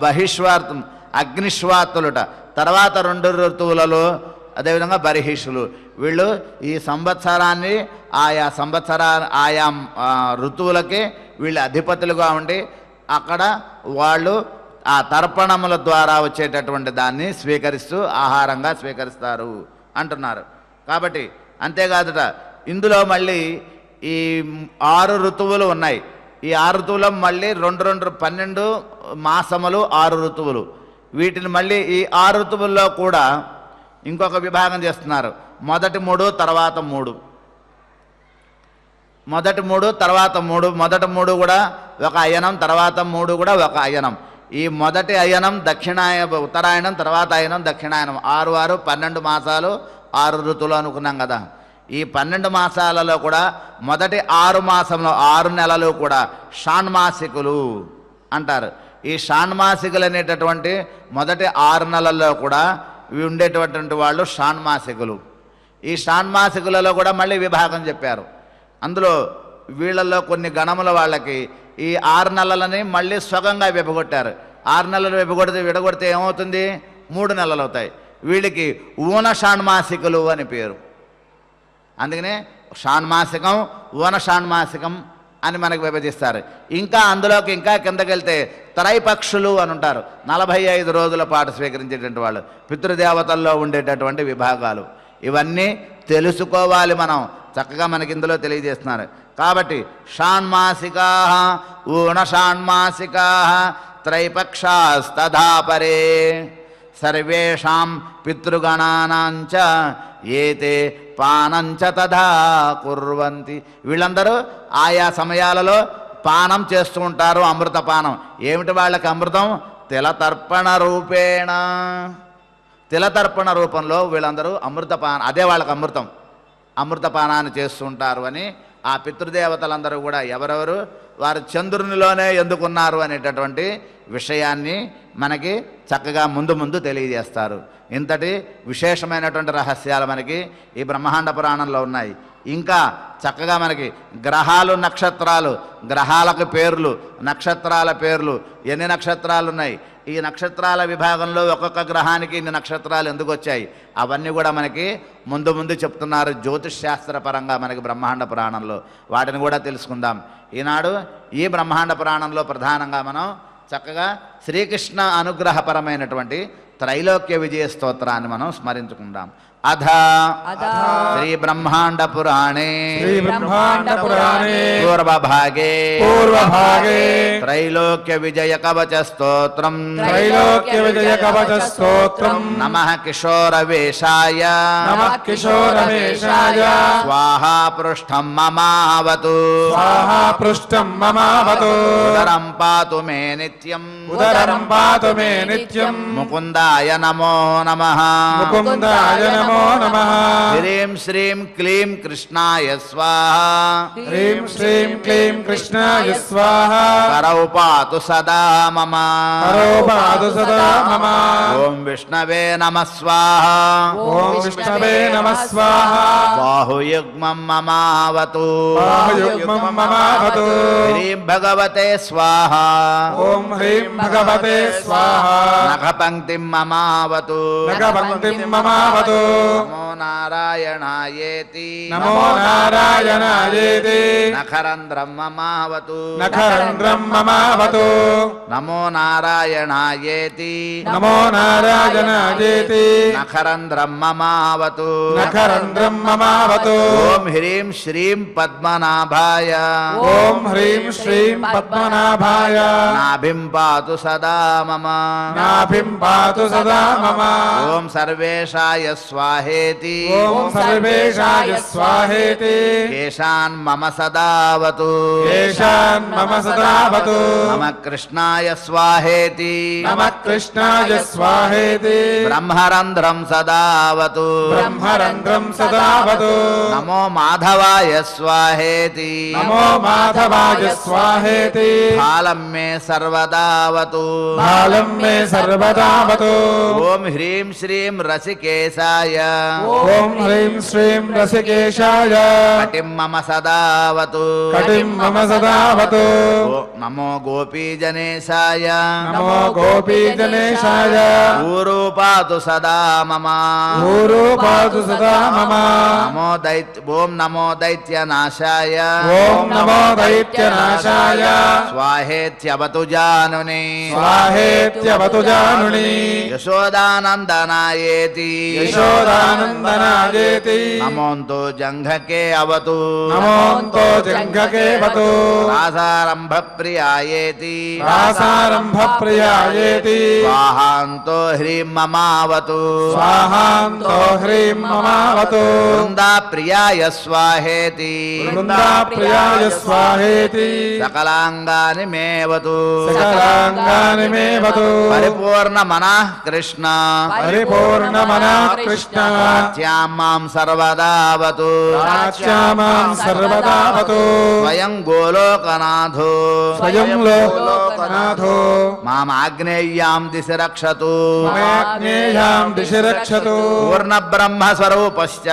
బహిష్వార్తం అగ్నిశ్వాతులుట, తర్వాత 2 ఋతువులలో అదేవిధంగా బర్హిషులు. వీళ్ళు ఈ సంవత్సరాన్ని ఆయా ఋతువులకి వీళ్ళు అధిపతులుగా ఉండి అక్కడ వాళ్ళు ఆ తర్పణముల ద్వారా వచ్చేటటువంటి దాన్ని స్వీకరిస్తూ ఆహారంగా స్వీకరిస్తారు అంటున్నారు. కాబట్టి అంతేకాదుట ఇందులో మళ్ళీ ఈ 6 ఋతువులు ఉన్నాయి. ఈ 6 ఋతువులో మళ్ళీ 12 మాసములు 6 ఋతువులు. వీటిని మళ్ళీ ఈ 6 ఋతువుల్లో కూడా ఇంకొక విభాగం చేస్తున్నారు. మొదటి 3 తర్వాత 3, మొదటి 3 తర్వాత 3, మొదటి 3 కూడా ఒక అయనం, తర్వాత 3 కూడా ఒక అయనం. ఈ మొదటి అయనం ఉత్తరాయణం, తర్వాత అయనం దక్షిణాయనం. 6 6 12 మాసాలు 6 ఋతువులు అనుకున్నాం కదా. ఈ 12 మాసాలలో కూడా మొదటి 6 మాసంలో 6 నెలలు కూడా షాణ్మాసికులు అంటారు. ఈ షాణ్మాసికులు అనేటటువంటి మొదటి 6 నెలల్లో కూడా ఉండేటటువంటి వాళ్ళు షాణ్మాసికులు. ఈ షాణ్మాసికులలో కూడా మళ్ళీ విభాగం చెప్పారు. అందులో వీళ్ళల్లో కొన్ని గణముల వాళ్ళకి ఈ 6 నెలలని మళ్ళీ స్వగంగా విభగొట్టారు. 6 నెలలు విడగొడితే ఏమవుతుంది? 3 నెలలు అవుతాయి. వీళ్ళకి ఊన షాణ్మాసికులు అని పేరు. అందుకనే షాణ్మాసికం, ఊన షాణ్మాసికం అని మనకు విభజిస్తారు. ఇంకా అందులోకి ఇంకా కిందకెళ్తే త్రైపక్షులు అని ఉంటారు. 45 రోజుల పాటు స్వీకరించేటువంటి వాళ్ళు, పితృదేవతల్లో ఉండేటటువంటి విభాగాలు. ఇవన్నీ తెలుసుకోవాలి మనం. చక్కగా మనకి ఇందులో తెలియజేస్తున్నారు. కాబట్టి షాణ్మాసికా ఊన షాణ్మాసికా త్రైపక్షాస్తథాపరే సర్వేషాం పితృగణానాంచ ఏతే పానంచ తథా కుర్వంతి. వీళ్ళందరూ ఆయా సమయాలలో పానం చేస్తూ ఉంటారు, అమృతపానం. ఏమిటి వాళ్ళకి అమృతం? తిలతర్పణ రూపేణ. తిలతర్పణ రూపంలో వీళ్ళందరూ అమృతపానం, అదే వాళ్ళకి అమృతం, అమృతపానాన్ని చేస్తూ ఉంటారు అని ఆ పితృదేవతలందరూ కూడా ఎవరెవరు వారు చంద్రునిలోనే ఎందుకున్నారు అనేటటువంటి విషయాన్ని మనకి చక్కగా ముందు తెలియజేస్తారు. ఇంతటి విశేషమైనటువంటి రహస్యాలు మనకి ఈ బ్రహ్మాండ పురాణంలో ఉన్నాయి. ఇంకా చక్కగా మనకి గ్రహాలు, నక్షత్రాలు, గ్రహాలకు పేర్లు, నక్షత్రాల పేర్లు, ఎన్ని నక్షత్రాలు ఉన్నాయి, ఈ నక్షత్రాల విభాగంలో ఒక్కొక్క గ్రహానికి ఇన్ని నక్షత్రాలు ఎందుకు వచ్చాయి, అవన్నీ కూడా మనకి ముందు చెప్తున్నారు జ్యోతిష్ శాస్త్ర పరంగా మనకి బ్రహ్మాండ పురాణంలో. వాటిని కూడా తెలుసుకుందాం. ఈనాడు ఈ బ్రహ్మాండ పురాణంలో ప్రధానంగా మనం చక్కగా శ్రీకృష్ణ అనుగ్రహపరమైనటువంటి త్రైలోక్య విజయ స్తోత్రాన్ని మనం స్మరించుకుందాం. అధ శ్రీ బ్రహ్మాండ పురాణే పూర్వభాగే త్రైలోక్య విజయ కవచ స్తోత్రం నమః కిశోరవేషాయ స్వాహా పృష్ఠం మమావతు ఉదరం పాతు మే నిత్యం ముకుందాయ నమో నమః హ్రీం శ్రీం క్లీం కృష్ణాయ స్వాహా కరౌ పాతు సదా మమ ఓం విష్ణవే నమః స్వాహా బాహుయుగ్మం మమావతు హ్రీం భగవతే స్వాహా నఖపంక్తిం మమావతు నమో నారాయణాయేతి నఖరంధ్రం మమావతు నమో నారాయణాయేతి నఖరంధ్రం మమావతు ఓం హ్రీం శ్రీం పద్మనాభాయ నాభిం పాతు సదా మమ ఓం సర్వేషాయ స్వాహేతి కేశాన్ మమ సదావతు నమ కృష్ణాయ స్వాహేతి బ్రహ్మరంధ్రం సదావతు నమో మాధవాయ స్వాహేతి ఫాలం మే సర్వదావతు ఓం హ్రీం శ్రీం రసికేశాయ కటిం మమ సదావతు నమో గోపీజనేశాయ ఊరూ పాతు సదా మమ నమో నమో దైత్యనాశాయ ఓం నమో దైత్యనాశాయ స్వాహేత్యవతు జానుని స్వాహేత్యవతు జానుని యశోదానందనాయేతి యశోదానందనాయేతి నమోంతో జంఘకే అవతు నమోంతో జంఘకేవతు రాసారంభ ప్రియాయేతి రాసారంభ ప్రియాయేతి స్వాహాంతో హ్రీం మమావతు స్వాహాంతో హ్రీం మమావతు వృందా ప్రియాయ స్వాహేతి వృందా ప్రియాయ స్వాహేతి సకలాంగాని మేవతు సకలాంగాని మేవతు పరిపూర్ణ మనః కృష్ణ పరిపూర్ణమనః కృష్ణ వాచ్యాం మాం సర్వదావతు రాచ్యామాం సర్వదావతు స్వయం గోలోకనాథో స్వయం లోకనాథో మామాగ్నేయాం దిశి రక్షతు మమాజ్ఞేయాం దిశి రక్షతు పూర్ణ బ్రహ్మ స్వరూపశ్చ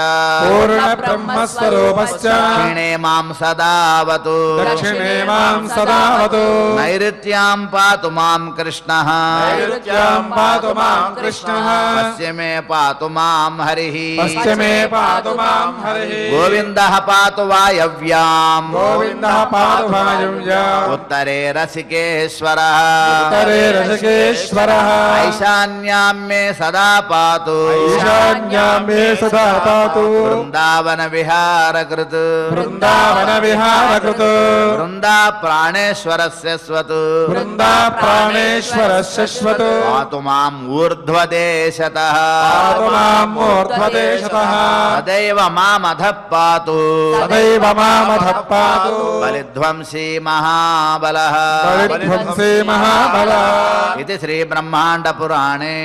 పూర్ణ బ్రహ్మస్వరూపశ్చ దక్షిణే మాం సదావతు దక్షిణే మాం సదావతు నైరుత్యాం పాతు మాం కృష్ణః నైరుత్యాం పాతు మాం కృష్ణః పశ్చిమే పాతు మాం హరిః పశ్చిమే పాతు మాం హరిః గోవిందః పాతు వాయవ్యాం గోవిందః పాతు వాయువ్యాం ఉత్తరే రసికేశ్వరః ఉత్తరే రసికేశ్వరః ఈశాన్యాం మే సదా పాతు ఈశాన్యాం మే సదా పాతు బృందావన విహారకృత్ బృందావన విహారకృత్ బృందా ప్రాణేశ్వరస్య స్వతు బృందా ప్రాణేశ్వరస్య శ్వతు పాతు మాం ఊర్ధ్వదేశతః పాతు మాం మూర్ధ్వదేశతః తదైవ మామధః పాతు సదైవ మామధః పాతు బలిధ్వంసీ మహాబలః బలిధ్వంసే మహాబలః ఇది శ్రీ బ్రహ్మాండ పురాణే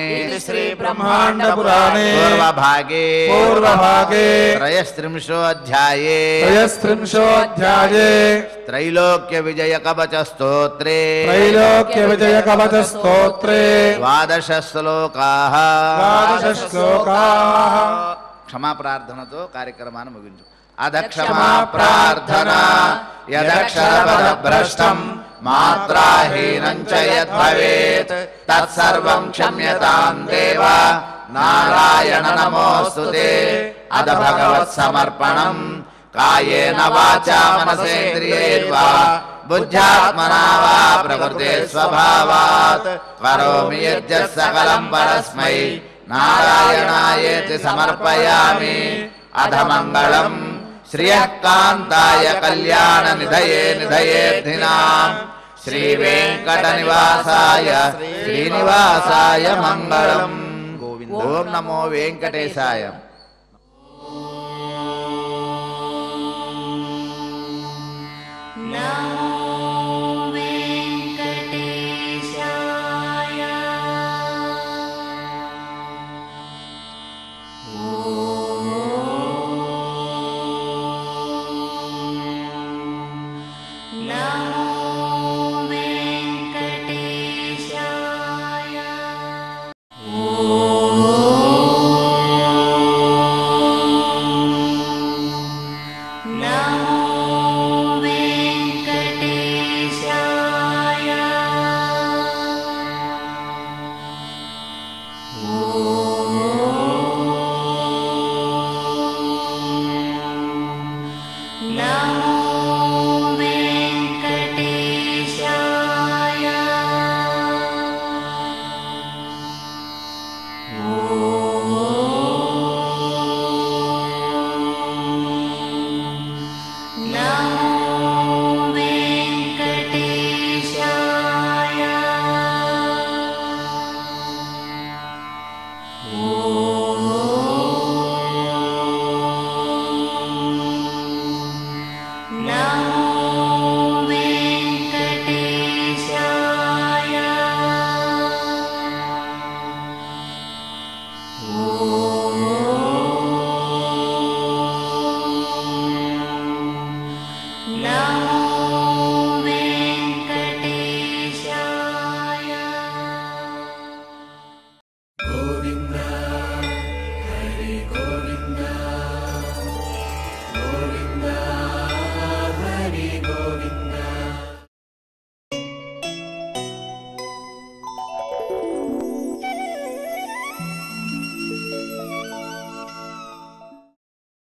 శ్రీ బ్రహ్మాండ పురాణే పూర్వభాగే పూర్వభాగే त्रयस्त्रिंशोऽध्याये त्रयस्त्रिंशोऽध्याये त्रैलोक्य विजय कवच स्तोत्रे त्रैलोक्य विजय कवच स्तोत्रे 12 श्लोकाः 12 श्लोकाः क्षमा प्रार्थनतो कार्यक्रमान् मुगिंचु अध क्षमा प्रार्थना यदक्षरपदभ्रष्टं मात्राहीनं च यद्भवेत् तत्सर्वं क्षम्यतां देव नारायण नमोऽस्तुते अध भगवत्समर्पणम् कायेन वाचा मनसेन्द्रियैर्वा बुद्ध्यात्मना वा प्रकृते स्वभावात् करोमि यद्यत् सकलं परस्मै नारायणायेति समर्पयामि अध मङ्गलम् श्रियः कान्ताय कल्याण निधये निधयेऽर्थिनाम् श्रीवेङ्कटनिवासाय श्रीनिवासाय मङ्गलम्। ओम नमो वेंकटेशाय।